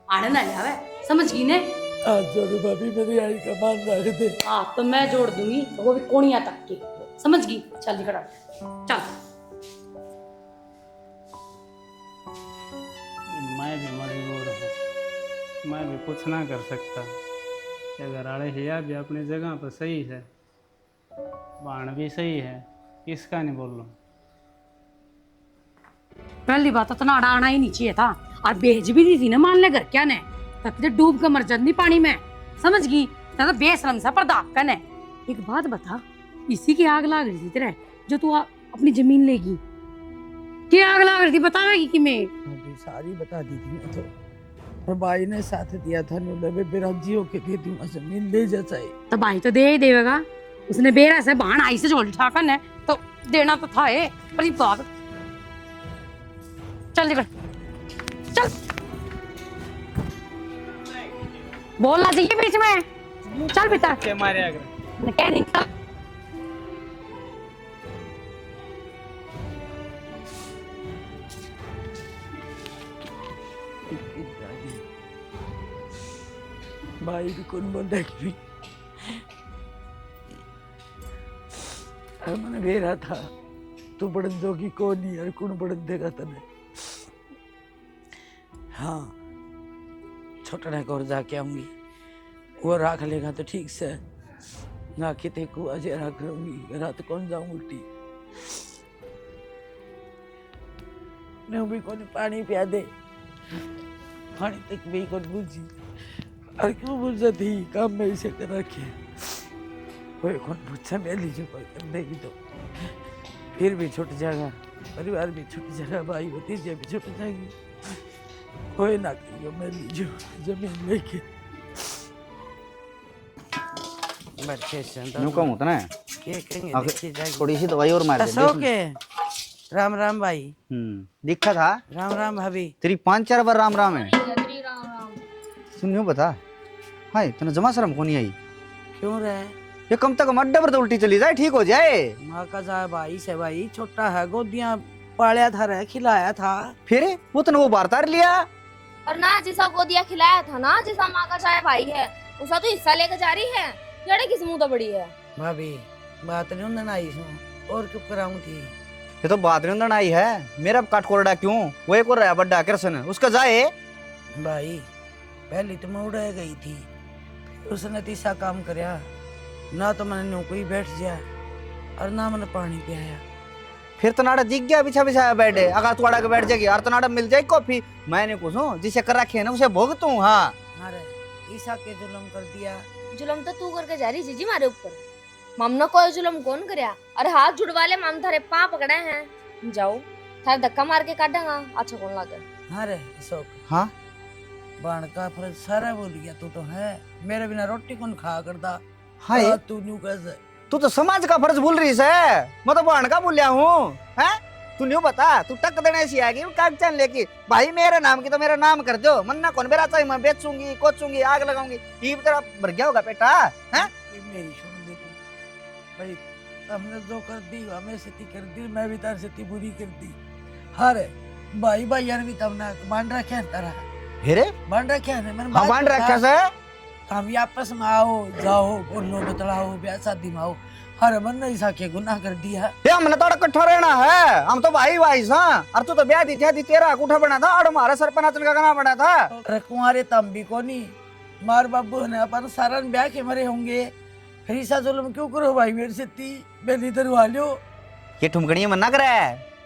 आने ना लिया, समझ गई ने? आज जोड़ू भाभी, मेरी आई का मान रख दे। हाँ तो मैं जोड़ दूंगी, तो वो भी कोनिया तक की, समझ गई? चल निकल चल। मैं भी मजबूर हूँ, मैं भी कुछ ना कर सकता। अगर आड़े हिया भी अपनी जगह पर सही है, बाण भी सही है, किसका नहीं बोल रहा। पहली बात तो ना आना ही नहीं चाहिए था, और भेज भी दी थी ना मान ले घर क्या ने, तब डूब कर मर जाती पानी में, समझ गई? तो बेशरम सा पर्दाकन है। एक बात बता, इसी की आग लाग रही थी तेरे जो तू अपनी जमीन लेगी? क्या आग लाग रही थी बतावेगी कि मैं? भाभी सारी बता दी थी मैं तो, और भाई ने साथ दिया था, नुले बेराजी होके दे दूंगा जमीन, ले जा चाहे। तो भाई तो दे ही देगा, उसने बेरा से बाण आई से झोल ठाकन है तो देना तो था। पर ये बात चल निकल चल, बोलना चाहिए बीच में। चल बेटा के मारे अगर मैं कह नहीं था। भाई भी कौन बोल रहा है कि और मैंने वेरा था तू बड़न जोगी को नहीं और कौन बड़न देगा तने। हाँ छोटा को और जाके आऊंगी, वो राख लेगा तो ठीक से, ना किते को अजय रख लूंगी, रात कौन जाऊं उल्टी। मैं भी कौन पानी पिया दे, पानी तक भी कौन बुझी, और क्यों बुझ जाती काम में इसे कर रखे। कोई कौन पूछा मैं लीजिए कोई कर देगी तो फिर भी छूट जाएगा, परिवार भी छूट जाएगा, भाई भतीजे भी छूट जाएगी। कोई ना करियो, मैं लीजिए जमीन लेके बैठे यूं कम होता ना है। के कहेंगे आगे देखी जाएगी। थोड़ी सी दवाई और मार दे। सो के राम राम भाई। दिखा था राम राम भाभी। तेरी 5-4 बार राम राम है। सुनियो बता, हाय तने जमा शर्म को नहीं आई? क्यों रहे? ये कम तक अड्डे पर तो उल्टी चली जाए, ठीक हो जाए। माँ का जा भाई से भाई, छोटा है, गोदियां पालिया था, रह खिलाया था। फिर वो तने वो बार तार लिया। और ना जिसा गोदिया खिलाया था ना, जिसा माँ का चाय भाई है, उसका तो हिस्सा लेकर जा रही है। जड़े किस मुंह तो बड़ी है भाभी, बात नहीं उन्हें आई सो और क्यों कराऊं थी। ये तो बात नहीं उन्हें आई है, मेरा काट कोरडा क्यों? वो एक और रहा बड्डा कृष्ण, उसका जाए। भाई पहले तो मैं उड़ा गई थी, उसने तीसरा काम करया ना, तो मैंने नो कोई बैठ गया और ना मैंने पानी पियाया। फिर तनाड़ा दिख गया बिछा बिछाया बैठे, अगर तू अड़ा के बैठ जाएगी और तनाड़ा मिल जाएगी कॉफी। मैंने पूछूं जिसे कर रखे है ना उसे भोगतू। हाँ अरे ईसा के जुल्म कर दिया। जुलम तो तू करके जा रही जीजी मारे ऊपर। मम ने कोई जुलम कौन करया? अरे हाथ जुड़वा ले, मम थारे पां पकड़े हैं। जाओ थारे धक्का मार के काटेगा, अच्छा कौन लागे। अरे शोक, हाँ बाण का फर्ज सारा बोल गया तू तो है, मेरे बिना रोटी कौन खा करता। हाय तू न्यू कैसे? तू तो समाज का फर्ज भूल रही है। मैं तो बहन का बोलिया हूँ। हैं तू न्यू बता, तू टक देने ऐसी आएगी कागजान लेके, भाई मेरे नाम की तो मेरा नाम कर दो, मन्ना कौन बेरा चाहिए, मैं बेचूंगी कोचूंगी आग लगाऊंगी, ये तेरा भर गया होगा बेटा। हैं मेरी सुन दे तू भाई, हमने जो कर दी हमें सेती कर दी, मैं भी तार सेती बुरी कर दी। हरे भाई भाई यार भी तब ना मान रखे हैं तारा, फिर मान रखे हैं मैंने हाँ बांध रखा से। हम ये आपस में आओ जाओ बोलो बतलाओ ब्याह शादी में आओ, हर मन ने ऐसा के गुनाह कर दिया। ये हमने तो इकट्ठा रहना है, हम तो भाई भाई सा। और तू तो ब्याह दी थी तेरा अंगूठा बना था और हमारा सरपंच का गाना बना था। अरे कुंवारे तम भी को नहीं, मार बाबू ने अपन सारा ब्याह के मरे होंगे, फिर ऐसा जुल्म क्यों करो भाई मेरे से ती बेली दरवा लो। ये ठुमकड़ी मना करे,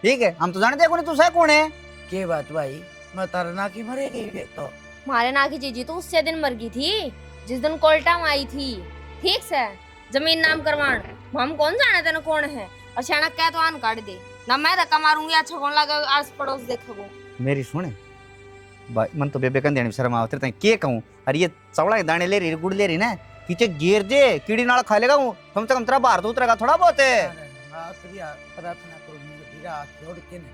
ठीक है हम तो जानते कौन तू सह कौन है। के बात भाई, मैं तारा ना की मरे गई तो मारे ना की जीजी तो उससे दिन मर गई थी जिस दिन कोल्टा में आई थी, ठीक से जमीन नाम करवान। हम कौन जाने तेने कौन है, और शाना कह तो आन काट दे ना, मैं धक्का मारूंगी, अच्छा कौन लगा आस पड़ोस देखो। मेरी सुने भाई, मन तो बेबे कंदे शर्म आवते तई के कहूं। अरे ये चौड़ा के दाने ले रही गुड़ ले रही ना, पीछे गिर दे कीड़ी नाल खा लेगा हूं, कम से कम तेरा बाहर तो उतरेगा थोड़ा बहुत है। आखिरी प्रार्थना करो मेरा हाथ जोड़ के ने,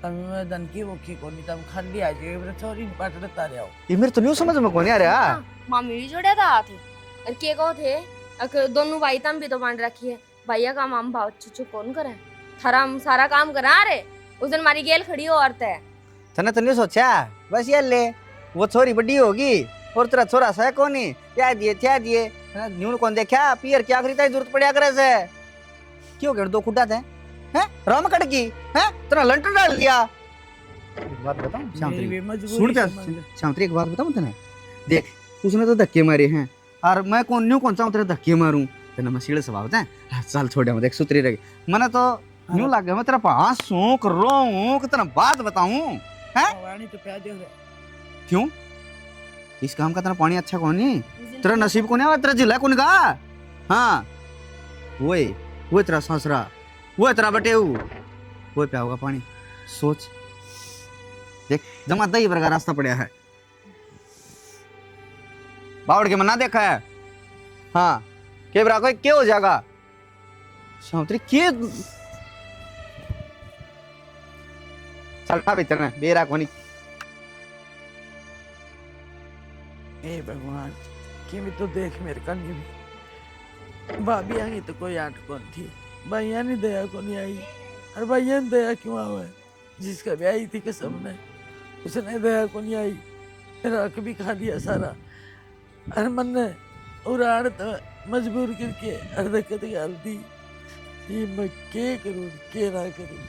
तब मैं धन की भूखी को नहीं, तब खाली आ जाए मेरे छोरी पाट लेता रहो। ये मेरे तो नहीं समझ में कौन आ रहा। मामी भी जोड़े था हाथ, और के को थे दोनों भाई तम भी तो बांध रखी है, भैया का माम भाव चुचु कौन करे, थारा हम सारा काम करा रे। उस दिन मारी गेल खड़ी हो औरत है, तने तो नहीं सोचा बस ये ले वो छोरी बड़ी होगी और तेरा छोरा सा कोनी क्या दिए न्यून कौन देखा पियर क्या खरीदा जरूरत पड़िया करे से क्यों कर दो खुदा थे हैं राम कट की हैं तेरा लंटर डाल दिया। एक बात बताऊं श्यामत्री, सुन क्या श्यामत्री, एक बात बताऊं तने, देख उसने तो धक्के मारे हैं और मैं कौन चाहूं तेरे धक्के मारूं, तेना मैं सीधे स्वभाव है। चल छोड़िया देख सुतरी रही मैंने तो न्यू लग गया, मैं तेरा पास सूख रो हूं कि तेरा बात बताऊं हैं वाणी तो प्यार दे क्यों इस काम का तेरा पानी अच्छा कौन नहीं, तेरा नसीब कौन है, तेरा जिला कौन का। हाँ वो तेरा ससुरा, वो तेरा बटेऊ, वो क्या होगा पानी। सोच देख जमा दही वर्गा रास्ता पड़ा है, बावड़ के मना देखा है। हाँ के बरा कोई क्या हो जाएगा श्यामत्री के चलता भीतर में बेरा कोनी। ए भगवान कि भी तो देख मेरे कन भी, भाभी आई तो कोई आट कौन थी, भैया ने दया को नहीं आई, और भैया ने दया क्यों आवे, जिसका भी आई थी कसम ने उसने दया को नहीं आई, रख भी खा लिया सारा, और मन ने उड़ाड़ तो मजबूर करके हर दिक्कत गाल दी। ये मैं के करूँ के ना करूँ।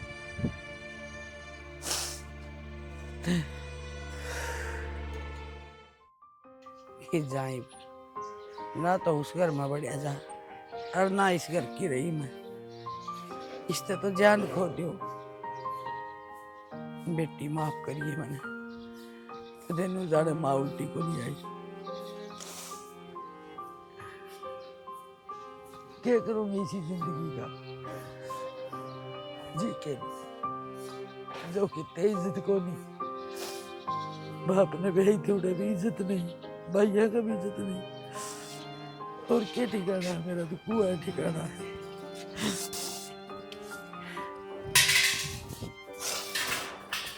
ये जाए ना तो उस घर में बढ़िया जा और ना इस घर की रही मैं, इससे तो जान खो दियो। बेटी माफ करिए मैंने कदे नु जाने माँ उल्टी को नहीं आई। क्या करूंगी इसी जिंदगी का जी के जो कितने इज्जत को नहीं, बाप ने भाई थोड़े भी इज्जत नहीं, भैया का भी इज्जत नहीं, और क्या ठिकाना है मेरा तो कुआ ठिकाना है।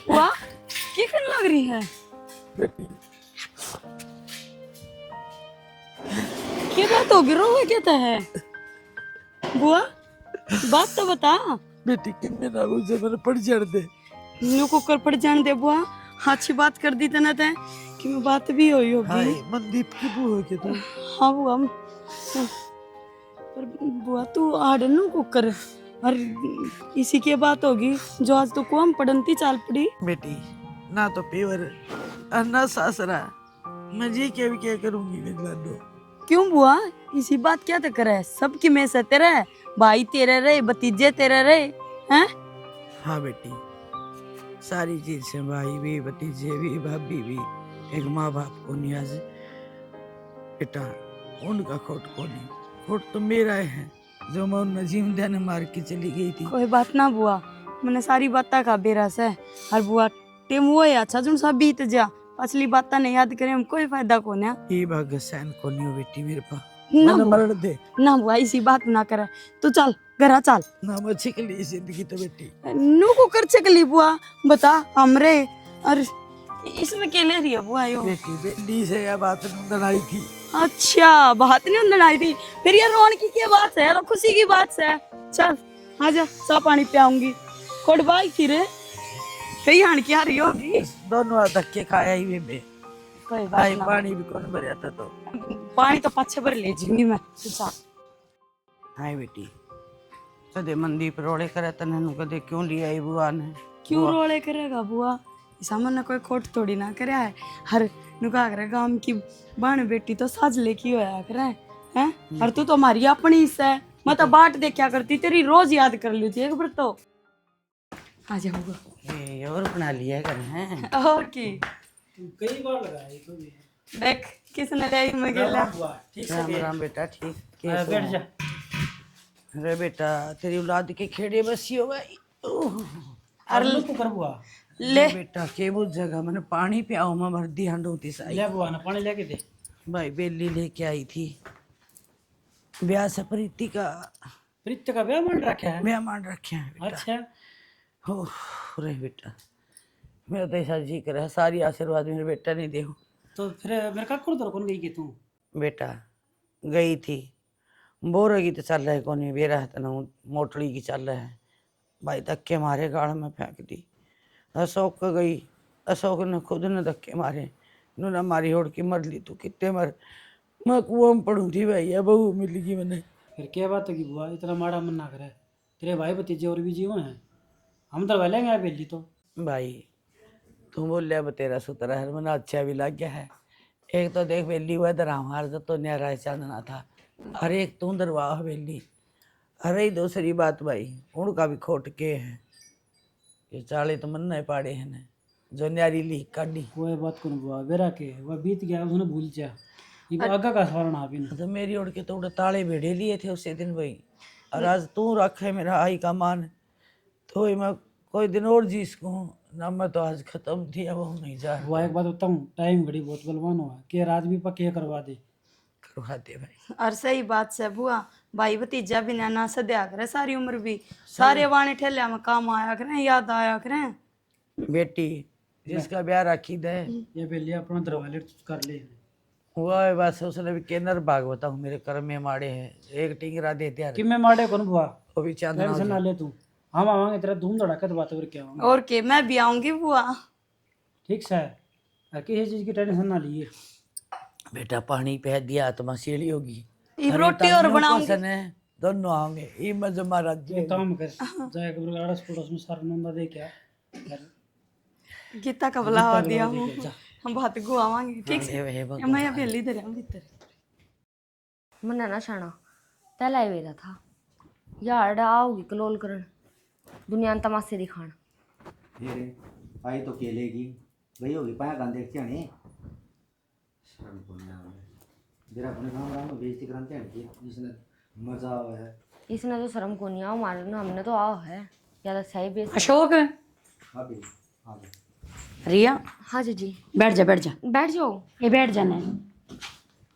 वाह क्या करने लग रही है? बेटी क्या बात होगी? रोवे कहता है बुआ, बात तो बता। बेटी कि मेरा उसे मैंने पढ़ चढ़ दे न्यू कुकर पड़ जान दे बुआ, अच्छी बात कर दी तना ते कि मैं बात भी हुई हाय होगी। मनदीप की बू हो के तू हाँ बुआ पर बुआ तू आड़ नु कुकर और इसी की बात होगी जो आज तो कुआं पड़नती चाल पड़ी। बेटी ना तो पेवर और ना सासरा, मैं जी क्या करूंगी निगलाडो। क्यों बुआ इसी बात क्या तो करे, सबकी में से तेरा है, भाई तेरे रहे, भतीजे तेरे रहे हैं। हाँ बेटी सारी चीज से भाई भी भतीजे भी भाभी भी, एक माँ बाप को नहीं आज बेटा उनका खोट को नहीं, खोट तो मेरा है जो मैं उन जिंदा ने मार के चली गई थी। कोई बात ना बुआ, मैंने सारी बातें का बेरा से और बुआ टेम वो है अच्छा जो सब बीत जा, पिछली बातें नहीं याद करें हम कोई फायदा को ना। ये भाग्य सहन को नहीं हो बेटी मेरे पास, ना मैंने बुआ, मरण दे ना बुआ इसी बात ना करे, तू चल घरा चल। ना मैं छिकली जिंदगी तो बेटी। नू को कर चकली बुआ बता हमरे, और इसमें क्या ले रही है बुआ यो? बेटी बेटी से यह बात लड़ाई थी। अच्छा बात नहीं अंदर आई थी, फिर ये रोन की क्या बात है, तो खुशी की बात है। चल आजा चा पानी पियाऊंगी, कोट बाई फिर कहीं हान की आ रही होगी। दोनों धक्के खाया ही बेबे, कोई भाई बात ना, पानी भी कौन भर आता तो। पानी तो पाछे भर ले जूंगी मैं। चल हाय बेटी कदे मनदीप रोड़े करे तने नु कदे क्यों लिया आई बुआ ने। क्यों रोले करेगा बुआ, सामने कोई खोट थोड़ी ना करे है, हर नुका करे गांव की बाण बेटी तो साज लेकी होया करे हैं, और तू तो हमारी अपनी है, मैं तो बाट देखा करती तेरी रोज याद कर ली थी एक बार तो। आ जा बुआ ये और बना लिया कर हैं। और की कई बार लगाई तो भी देख किसने ले मैं गेला। राम राम बेटा ठीक बैठ जा। अरे बेटा तेरी औलाद के खेड़े बसी हो गई। अरे को कर बुआ, ले बेटा के बुझ जगह मैंने पानी पियाओ मैं मर्दी हांडो होती साई। ले बुआ ना पानी लेके दे। भाई बेली लेके आई थी ब्याह से प्रीति का, प्रीत का ब्याह मान रखा है। ब्याह मान रखे हैं बेटा। अच्छा हो रे बेटा मेरा तो ऐसा जी कर है सारी आशीर्वाद मेरे बेटा ने दे। तो फिर मेरे का कर कौन गई कि तू? बेटा गई थी बोरे की तो चल रहा है कौन बेरा है तना मोटड़ी की चल रहा है, भाई धक्के मारे गाड़ में फेंक दी। अशोक का गई, अशोक ने खुद ने धक्के मारे, उन्होंने मारी होड़ की मर ली। तू कितने मर, मैं कुआं में पड़ू थी भाई, अब बहू मिल गई मैंने। फिर क्या बात होगी बुआ, इतना माड़ा मन ना करे, तेरे भाई भतीजे और भी जीवन हैं, हम तो वह गए बेली तो। भाई तू बोल लिया तेरा सुतरा है मना अच्छा भी लग गया है। एक तो देख बेली हुआ दरामार जब तो न्यारा चांदना था, अरे एक तू दरवाह बेली, अरे दूसरी बात भाई उनका भी खोट के है, ये चाले तो मन नहीं पाड़े हैं ने जो न्यारी ली काटी। कोई बात कौन बुआ, बेरा के वह बीत गया उसने भूल जा, ये आगा का सवाल ना भी तो मेरी ओर के तो ताले भेड़े लिए थे उसे दिन भाई, और आज तू रखे मेरा आई का मान, तो मैं कोई दिन और जी सकूँ ना, मैं तो आज खत्म थी अब वो नहीं जा। बुआ एक बात बताऊँ, टाइम घड़ी बहुत बलवान हुआ कि रात भी पक्के करवा दे। करवा दे भाई। और सही बात से बुआ, भाई भतीजा भी ना सद्या करे सारी उम्र भी, सारे वाणे ठेलिया में काम आया करें, याद आया करें। बेटी जिसका ब्याह राखी दे ये बेली अपना दरवाजे कर ले। हुआ है बस, उसने भी केनर भाग बताऊँ मेरे कर्म में माड़े हैं, एक टिंगरा दे दिया कि मैं माड़े कौन बुआ, वो भी चांदना टेंशन ना ले तू, हम आवांगे तेरा धूम धड़ाका तो बात और क्या आवांगे। और के मैं भी आऊंगी बुआ। ठीक है, किसी चीज की टेंशन ना लिए। बेटा पानी पे दिया आत्मा सीढ़ी होगी। ये रोटी और बनाऊंगी। दोनों आओगे ये मजे महाराज जी काम कर जाए के आड़स पड़ोस में सारा नंदा दे क्या गीता का बुलावा दिया हूँ हम बात को आवांगे ठीक से मैं यहाँ पहले इधर आऊँ भीतर मन्ना ना शाना तैला ही वेला था यार आओगी कलोल करन दुनिया में तमाशे दिखाण ये आई तो केलेगी गई होगी पाया गान देखते हैं शर्म बोलना जरा अपने गांव में बेइज्जती कराते हैं कि जिसने मजा आवा है इसने तो शर्म को नहीं आओ मारना हमने तो आओ है या तो सही बेस अशोक अभी हाँ रिया हाँ जी बैठ जा बैठ जा बैठ जाओ ये बैठ जाना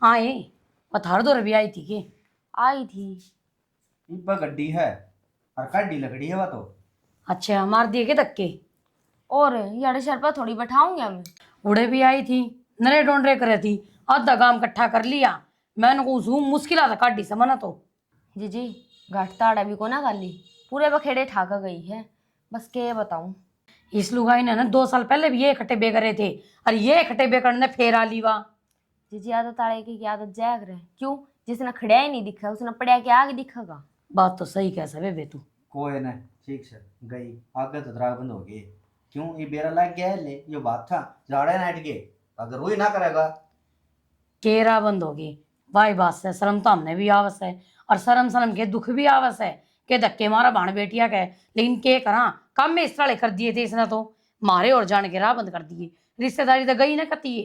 हाँ ये पथार दो रवि आई थी के आई थी इब्बा गड्डी है और काटी लकड़ी है वो तो अच्छा मार दिए के धक्के और यार सर पर थोड़ी बैठाऊंगी हमें उड़े भी आई थी नरे डोंडरे करे थी आधा काम इकट्ठा कर लिया मैंने को जूम मुश्किल आता काटी से मना तो जी घाट ताड़ा भी को ना कर ली पूरे बखेड़े ठाका गई है बस के बताऊं इस लुगाई ने ना 2 साल पहले भी ये इकट्ठे बे करे थे और ये इकट्ठे बे करने फेर आ ली वा जी आदत ताड़े की आदत जाग रहे क्यों जिसने खड़िया ही नहीं दिखा उसने पड़िया के आगे दिखेगा बात तो सही कह सवे बे तू कोई ना ठीक से गई आगे तो दरार बंद हो गई क्यों ये बेरा लग गया है ले ये बात था जाड़े नाट के अगर वही ना करेगा केरा बंद हो गई भाई बात से शर्म तो हमने भी आवस है और शर्म के दुख भी आवस है के धक्के मारा भाण बेटिया के लेकिन के करा काम में इस तरह कर दिए थे इसने तो मारे और जान के राह बंद कर दिए रिश्तेदारी तो गई ना कती है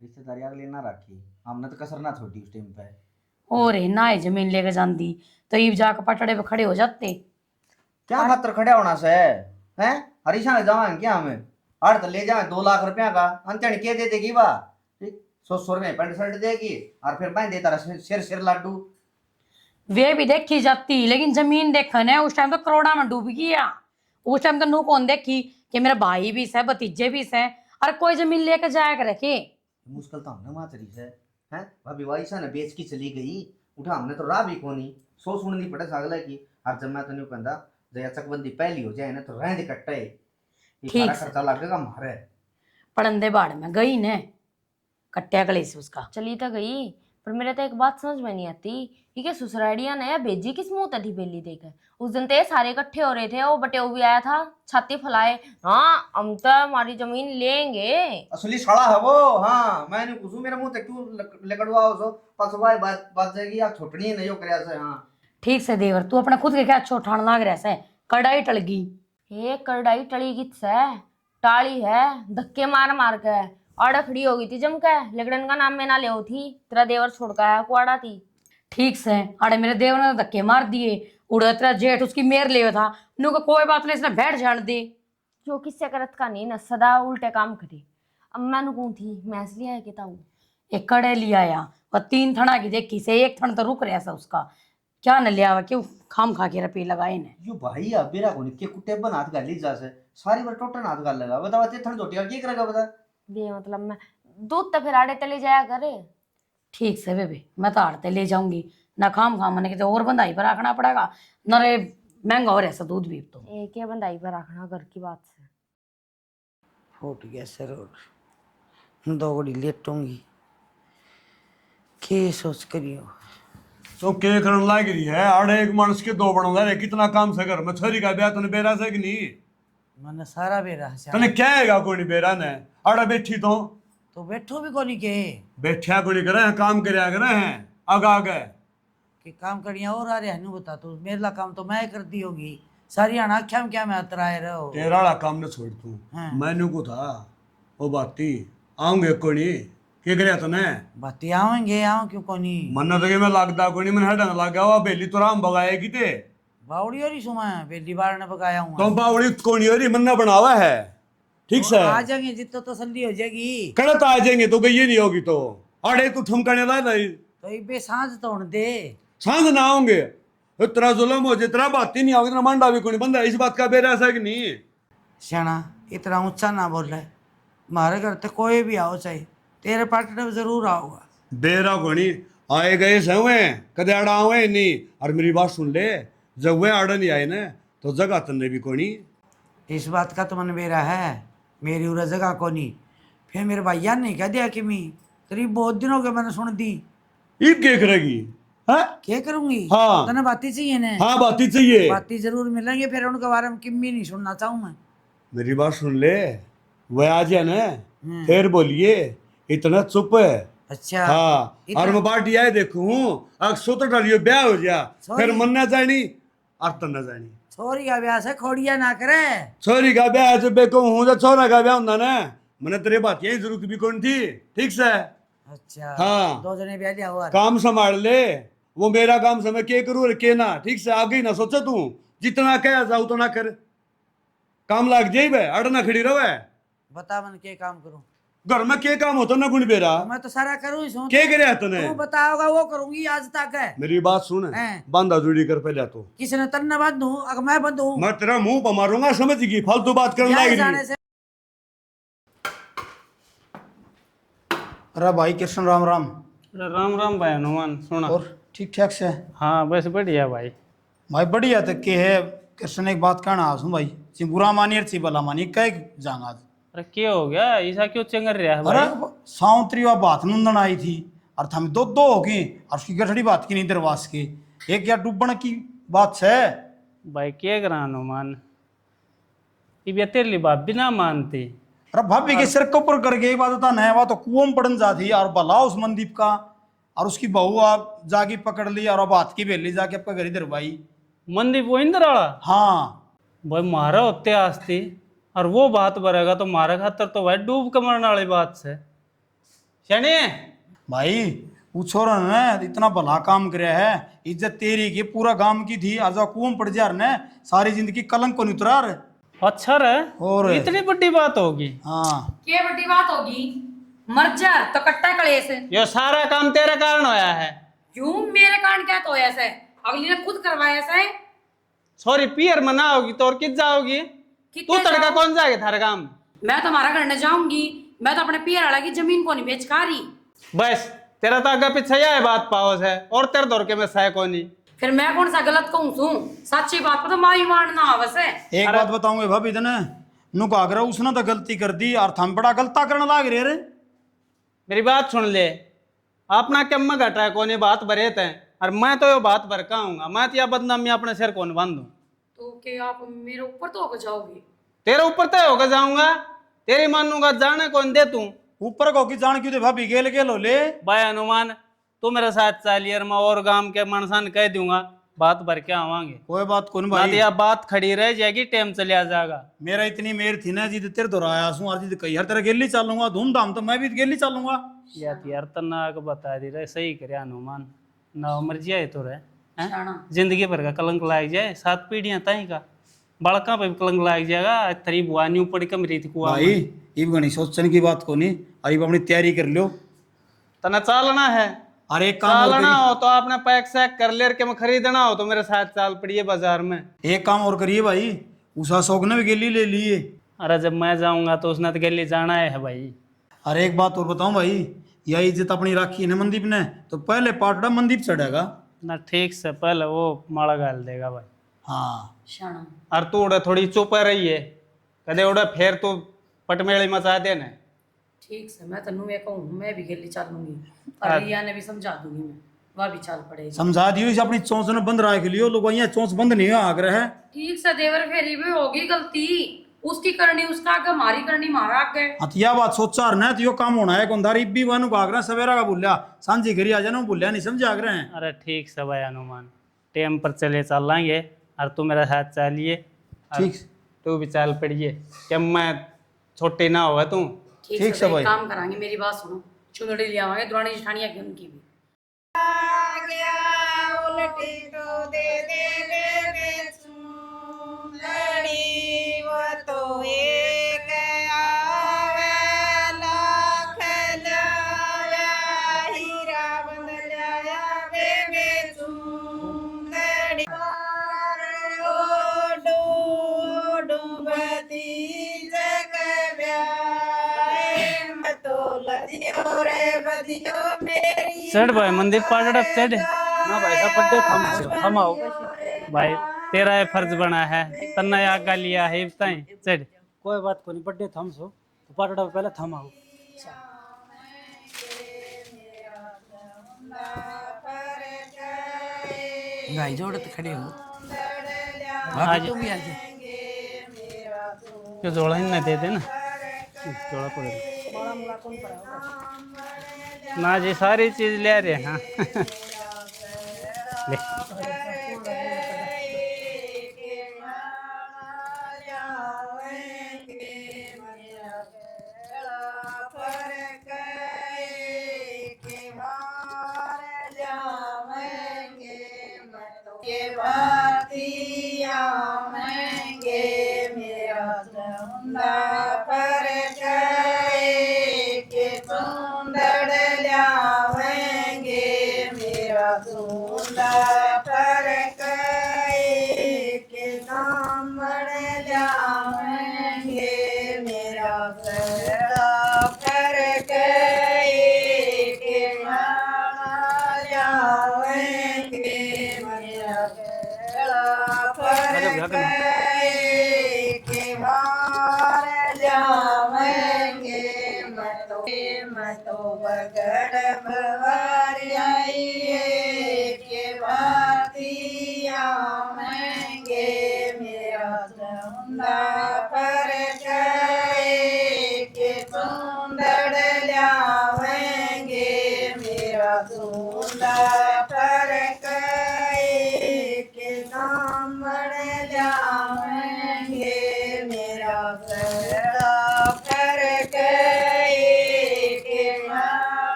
रिश्तेदारी अगले ना रखी हमने तो कसर ना छोड़ी उस टाइम पे और ना ही जमीन लेके जाती तो ईब जाकर पटड़े पे खड़े हो जाते क्या खातर खड़े होना से हैं हरीशा जावांगे क्या हमें हर तो ले जाए 2 लाख रुपया का अंतण के दे देगी बा 100 रुपये पैंट शर्ट देगी और फिर बांध देता सिर सिर लाडू वे भी देखी जाती लेकिन जमीन देखने है उस टाइम तो करोड़ा में डूब गया उस टाइम तो नू कौन देखी कि मेरा भाई भी है भतीजे भी है और कोई जमीन लेकर जाया कर रखे मुश्किल तो हमने मातरी से हैं भाभी वाइसा ने बेच की चली गई उठा हमने तो राह भी कोनी सो सुननी पड़े सागला की और जब मैं तो नहीं कहता जया चकबंदी पहली हो जाए ना तो रहने कट्टा है ठीक खर्चा लगेगा मारे पड़ंदे बाड़ में गई ने कट्टिया गले से उसका चली तो गई पर मेरे तो एक बात समझ में नहीं आती कि क्या ससुराड़िया ने भेजी किस मुंह तथी बेली देकर उस दिन ते सारे इकट्ठे हो रहे थे वो बटे भी आया था छाती फैलाए हाँ हम तो हमारी जमीन लेंगे असली साला है वो हाँ मैंने पूछू मेरे मुंह तक क्यों लेकड़वाओ सो पसवाए बात जाएगी या छोटनी नहीं हो करया से हाँ ठीक से देवर तू अपना खुद के क्या अच्छो ठाण लाग रहा से कड़ाई टल गई ये कड़ाई टली किस है टाली है धक्के मार मार के आड़ा खड़ी हो गई थी जम के लेकिन का नाम में ना ले थी तेरा देवर छोड़ का है कुआड़ा थी ठीक से अरे मेरे देवर ने धक्के मार दिए उड़ा तेरा जेठ उसकी मेर ले था नु को कोई बात नहीं इसने बैठ जान दे जो किससे करत का नहीं ना सदा उल्टे काम करे अब मैं नुकूं थी मैं इसलिए है कहता हूँ एक कड़े लिया या और 3 थना की देखी से एक थन तो रुक रहा था उसका क्या न लिया क्यों खाम खा के रुपये लगाए ने यो भाई अब बेरा कोनी के कुटे बन हाथ गाली जा से सारी बार टोटन हाथ गाल लगा बता ते थन जोटिया की करेगा बता बे मतलब मैं दूध तो फिर आड़े तले जाया करे ठीक से बेबे मैं तो आड़ते ले जाऊंगी ना खाम खाम मैंने और बंदाई पर रखना पड़ेगा न रे महंगा हो रहा दूध भी तो एक है बंदाई पर रखना घर की बात से फूट गया सर और 2 घड़ी लेटूंगी के सोच करियो तो के करन लाग रही है आड़े एक मानस के 2 बनो रे कितना काम से कर मैं छोरी का ब्याह तने बेरा से कि नहीं मैंने सारा बेरा तने क्या हैगा कोई नहीं बेरा ने आड़ा बैठी तो बैठो भी कोनी के बैठा कोई करे हैं काम करया करे हैं आगा आगे कि काम करिया और आ रहा है बता तू मेरा काम तो मैं कर दी होगी सारी आना क्या में क्या मैं अतराए रहो तेरा वाला काम न छोड़ तू हाँ। मैंने को था वो बाती आऊंगे कोई नहीं के करया तने बाती आवेंगे आओ क्यों कोनी मन तो के मैं लागदा कोई नहीं मन हडंग लगा हुआ बेली तो राम बगाएगी ते बावड़ी और सुमा बेली बार ने पकाया हूँ तो बावड़ी कोनी और मन बनावा है ठीक से आ जाएंगे जितना तसल्ली हो जाएगी कड़त आ जाएंगे तो गई नहीं होगी तो अरे तू ठमकाने ला नहीं तो ये बे सांझ तोड़ दे सांझ ना आऊंगे इतना जुल्म हो जितना बात ही नहीं आओगे इतना मंडा भी कोई बंदा इस बात का बेरा ऐसा कि नहीं सियाना इतना ऊंचा ना बोल रहा है हमारे घर तो कोई भी आओ चाहे तेरे पार्टनर में जरूर आओगा बेरा कोनी आए गए सवे कदे आड़ा आवे नहीं और मेरी बात सुन ले जब वे आड़ा नहीं आए ना तो जगह तन्ने भी कोनी इस बात का तो मन बेरा है मेरी उरा जगह कोनी फिर मेरे भैया ने कह दिया कि मैं तेरी बहुत दिन हो गए मैंने सुन दी ईब के करेगी है? क्या करूंगी? हाँ। तने बाती चाहिए ने? हाँ बात ही चाहिए। बाती जरूर मिलेंगे, फिर उनके बारे में किम्मी नहीं सुनना चाहूँ मैं। मेरी बात सुन ले, वह आ जाए ना फिर बोलिए, इतना चुप है। अच्छा। हाँ और मैं बात यह देखूं, अगर सोतो डालियो ब्याह हो जा, फिर मन ना जानी और तन ना जानी। छोरी का ब्याह से खोड़िया ना करे। छोरी का ब्याह जब बेको हूं तो छोरा का ब्याह होता ना, मैंने तेरे बात यही जरूरत भी कौन थी, ठीक से। अच्छा। हाँ। 2 जने ब्याह लिया हुआ। काम संभाल ले, वो मेरा काम समय के करूँ और के ना, ठीक से। आगे ही ना सोचा तू, जितना कह जाओ उतना कर, काम लाग जाई बे, अड़ ना खड़ी रहे। बता मन के काम करूं? घर में के काम होता ना गुण बेरा, मैं तो सारा करूं ही सूं। के करे तने? तू बताओगा वो करूंगी आज तक है। मेरी बात सुन, हैं। बांधा जुड़ी कर पहले तो। किसने तन्ने बांधू? अगर मैं बंधू मैं तेरा मुंह पर मारूंगा, समझ गई? फालतू बात करने लग जाने रही। से। अरे भाई कृष्ण राम राम। अरे राम राम भाई हनुमान, सुना। और ठीक ठाक से? हाँ बस बढ़िया भाई। भाई बढ़िया तो के है कृष्ण, एक बात कहना आसू भाई, ची बुरा मानी और ची भला मानी कह जांगा। अरे क्या हो गया, ऐसा क्यों चंगर रहा है अरे भाई? साउंतरी वा बात नंदन आई थी और थम दो हो गई, और उसकी गठड़ी बात की नहीं दरवास के, एक या डूबण की बात है। भाई क्या करा हनुमान, ये तेरे लिए बात भी ना मानती। अरे भाभी के सिर के ऊपर कर गई बात होता नया बात तो कुओं में पड़न जाती, और भला उस मनदीप का और उसकी बहू आप जागी पकड़ ली और बात की बेली जाके आपका घर इधर भाई। मंदी वो इंद्र वाला? हाँ भाई मारा होते आस्ती, और वो बात बरेगा तो मारा खातर तो भाई डूब के मरने वाली बात से शनि। भाई वो छोरा ने इतना भला काम करे है, इज्जत तेरी की पूरा गांव की थी, और जो कुओं में पड़ जा ने सारी जिंदगी कलंक को नहीं उतरा रे। अच्छा रे, और इतनी बड़ी बात होगी? हाँ क्या बड़ी बात होगी, मर जा तो कट्टा कलेश। ये सारा काम तेरे कारण होया है। क्यों मेरे कारण क्या तो ऐसे, अगली ने खुद करवाया ऐसे। सॉरी पियर में ना होगी तो और किस जाओगी? तू तड़का कौन जाएगा थारे काम? मैं तुम्हारा घर न जाऊंगी, मैं तो अपने पियर वाला की जमीन को नहीं बेच खा रही। बस तेरा तो आगे पीछे यह है बात पाओ है, और तेरे दौर के में सह को नहीं। फिर मैं कौन सा गलत कहूँ तू, सच्ची बात पर तो मारी मारना आवश्य है। एक बात बताऊंगे भाभी तने, नु का आगरा उसने तो गलती कर दी और थम बड़ा गलता करने लाग रहे रे। मेरी बात सुन ले, अपना कम में घटा कोने बात भरे थे, और मैं तो ये बात भर का आऊंगा, मैं तो यह बदनामी अपने सिर कौन बांधू? तो के आप मेरे ऊपर तो होकर जाओगे? तेरे ऊपर तय होकर जाऊंगा, तेरी मानूंगा, जाने कौन दे तू? ऊपर को की जान क्यों दे भाभी, गेल गेल हो ले। भाई हनुमान तू मेरे साथ चालियर मैं और गांव के मनसान कह दूंगा, बात भर के आवांगे। कोई बात कौन बात भाई, यह बात खड़ी रह जाएगी, टाइम चले आ जाएगा। मेरा इतनी मेर थी ना जी तेरे तो आया हूँ, और जी कई हर तरह गेली चलूंगा धूमधाम, तो मैं भी गेली चलूंगा। यार तना को बता दी रहे, सही करे हनुमान, ना उम्र जिया तो रहे हैं? शाना। जिंदगी भर का कलंक लाग जाए, 7 पीढ़ियां तई का बड़का पे भी कलंक लाग जाएगा। तेरी बुआ न्यू पड़ी कम रही थी कुआ भाई ये गणी सोचने की बात को नहीं, अरे अपनी तैयारी कर लो। तना चालना है, अरे एक काम और चालना करिए, हो तो आपने पैक सैक कर ले, के मैं खरीदना हो तो मेरे साथ चाल पड़िए बाजार में। एक काम और करिए भाई, उषा शौक ने भी गेली ले लिए। अरे जब मैं जाऊंगा तो उसने तो गली जाना है भाई। अरे एक बात और बताऊं भाई, यह इज्जत अपनी राखी है ना मनदीप ने, तो पहले पाटड़ा मनदीप चढ़ेगा ना, ठीक से पहले वो माड़ा गाल देगा भाई। हाँ शाना। और तू उड़े थोड़ी चुप रही है, कदे उड़े फिर तू पटमेली मचा दे ने। ठीक से मैं तनु ये कहूँ, मैं भी गेली चलूंगी, और रिया ने भी समझा दूंगी, मैं वह भी चाल पड़ेगी। समझा दियो, इसे अपनी चोंच ने बंद रख लियो, लोग यहाँ चोंच बंद नहीं आग्रह है। ठीक से देवर फेरी भी होगी गलती, उसकी करनी उसका आगे, हमारी करनी हमारा आगे। हाँ तो यह बात सोचा ना, तो यो काम होना है कौंधारी भी वानु आग्रह सवेरा का बोलिया सांझी घरी आ जाना, बोलिया नहीं समझे आग्रह है। अरे ठीक से भाई हनुमान, टाइम पर चले चल लेंगे, और तू मेरे साथ चलिए, ठीक। तू भी चाल पड़िए, क्या मैं छोटी ना होगा तू। ठीक से तो भाई। एक काम करांगे, मेरी बात सुनो, चुनरी ले आवांगे, द्रोणी जेठानिया की उनकी भी। चढ़ भाई मंदिर पाटड़ा चढ़ ना भाई, सब पट्टे थमाओ भाई, तेरा ये फर्ज बना है, तन्ना आगा लिया है ताई चढ़। कोई बात को नहीं, बड्डे थम सो तो पाटड़ा पे पहले थम आओ। गाय जोड़त खड़े हो भाभी तुम भी आ जाओ। जो जोड़ा ही ना दे दे ना, जोड़ा पकड़ ना जी, सारी चीज ले रहे हैं। हाँ। ले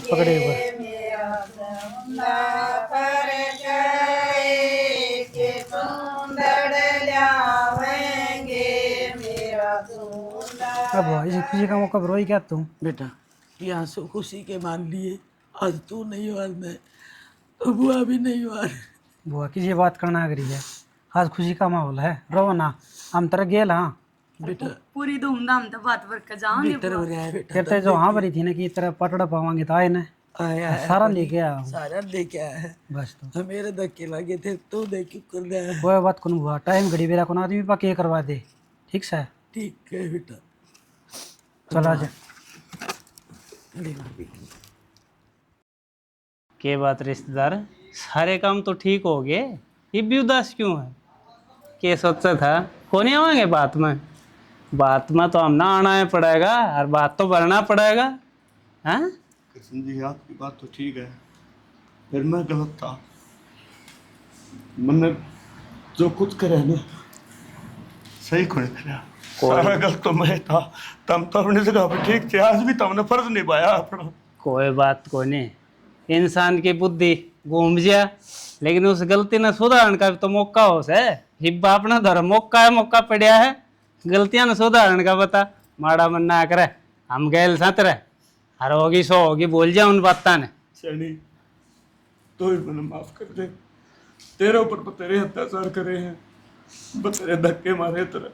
पकड़े हुए अब इसी खुशी का मौका रोई क्या तुम? बेटा ये आंसू खुशी के मान लिए, आज तू नहीं और मैं तो बुआ भी नहीं और। बुआ की ये बात करना करी है, आज खुशी का माहौल है, रो ना, हम तरह गेल। हाँ बेटा पूरी धूमधाम तो बात पर कर जाओगे भीतर हो रहा है बेटा। कहते जो हाँ भरी थी ना कि तरह पटड़ा पावांगे तो आए ना, आया है सारा लेके आया हूँ। सारा लेके आया है, बस तो मेरे धक्के लगे थे तू देख क्यों कर रहा है। कोई बात कौन हुआ, टाइम घड़ी बेरा को आदमी पा के करवा दे, ठीक से? ठीक है बेटा। चला जा। के बात रिश्तेदार, सारे काम तो ठीक हो गए, ये भी उदास क्यों है? के सोचा था कौन नहीं आवांगे बात में? बात में तो हम ना आना है पड़ेगा और बात तो भरना पड़ेगा। हाँ कृष्ण जी आपकी बात तो ठीक है, फिर मैं गलत था। मैंने जो कुछ करे ना सही को नहीं करा, सारा गलत तो मैं था। तम तो अपनी जगह पे ठीक थे, आज भी तुमने फर्ज निभाया अपना। कोई बात को नहीं, इंसान की बुद्धि घूम जा, लेकिन उस गलती ने सुधारने का भी तो मौका हो से। हिब्बा अपना धर्म मौका है, मौका पड़ा है, गलतियां ने सुधारने का बता। माड़ा मन ना करे, हम गैल साथ रहे, हर होगी सो होगी, बोल जा उन बात ने। शनि तो ही मैंने माफ कर दे, तेरे ऊपर तेरे अत्याचार करे हैं, तेरे धक्के मारे, तेरे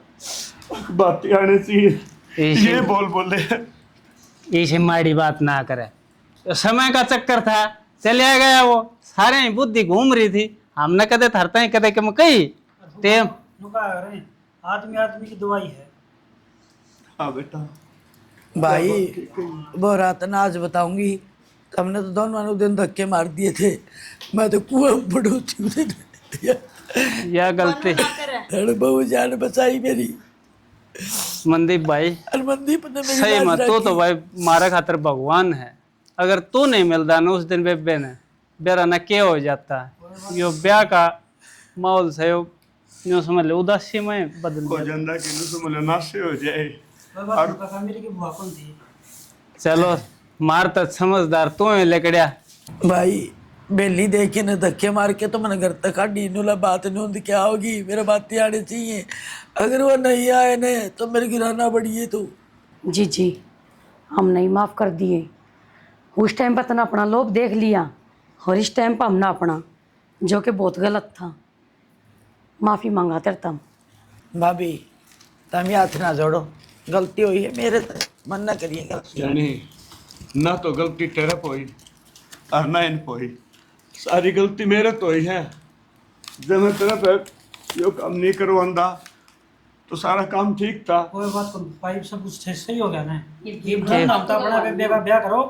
बातें आने चाहिए ये बोल बोले। इसे माड़ी बात ना करे, तो समय का चक्कर था, चलिया गया वो, सारे ही बुद्धि घूम रही थी। हमने कदे थरता ही कदे कम कही टेम। आदमी आदमी की दवाई है। हाँ बेटा भाई वो रात ना आज बताऊंगी, हमने तो दोनों दिन धक्के मार दिए थे, मैं तो कुआं में पड़ोसी यह गलती बहू जान बचाई मेरी। मनदीप भाई और मनदीप ने मेरी सही लाज मत, रखी। तो भाई मारा खातर भगवान है। अगर तू नहीं मिलता ना उस दिन बेबे ने, बेरा न क्या हो जाता है। यो ब्याह का माहौल से यूं समझ ले उदासी में बदल को गया। जंदा की नुसमल नाशे हो जाए। मेरी की बुआ कौन थी? चलो मार तक समझदार तू है लेकड़िया। भाई बेली देख के न धक्के मार के तो मैंने घर तक आडी नुला बात नूंद क्या होगी, मेरे बातें आने चाहिए। अगर वो नहीं आए ने तो मेरे गिराना पड़ी है तू। जी जी, हम नहीं माफ़ कर दिए। उस टाइम पर तना अपना लोभ देख लिया, और इस टाइम पर हमने अपना, जो कि बहुत गलत था। माफ़ी मांगा तेरे तम। भाभी तुम हाथ ना जोड़ो, गलती हुई है मेरे से, मन ना करिए गलती। यानी ना तो गलती तेरे पोई और ना इन पोई, सारी गलती मेरे तो ही है। जब मैं तेरा पे यो काम नहीं करवांदा तो सारा काम ठीक था। कोई बात को भाई सब कुछ सही हो गया ना। ये भरना होता अपना बेबे का ब्याह करो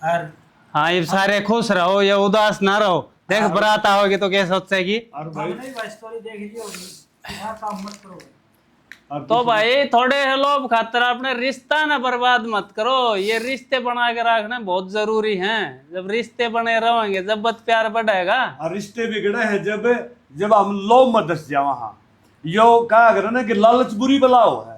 और हाँ ये सारे खुश रहो या उदास ना रहो। देख बरात आओगे तो क्या सोचेगी। और भाई नहीं भाई स्टोरी देख ली होगी, यहाँ काम मत करो। तो भाई थोड़े लोभ खातर अपने रिश्ता ना बर्बाद मत करो। ये रिश्ते बना के रखना बहुत जरूरी है। जब रिश्ते बने रहेंगे जब प्यार बढ़ेगा। और रिश्ते बिगड़े हैं जब हम लोभ में दस जावा। हाँ यो कहा करे ना कि लालच बुरी बलाओ है।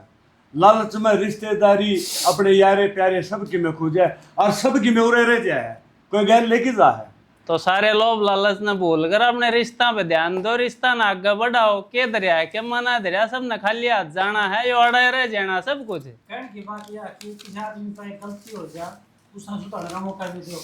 लालच में रिश्तेदारी अपने यारे प्यारे सबकी में खो जाए और सबकी में उड़े रह जाए, कोई गैर लेके जा है। तो सारे लोभ लालच न भूल कर अपने रिश्ता पे ध्यान दो। रिश्ता ना आगे बढ़ाओ। के दरिया है के मना दरिया सब न खाली हाथ जाना है। यो अड़े रह जाना सब कुछ। कहने की बात यह है कि किसी आदमी का एक गलती हो जाए दूसरा सुधारने का मौका भी दो।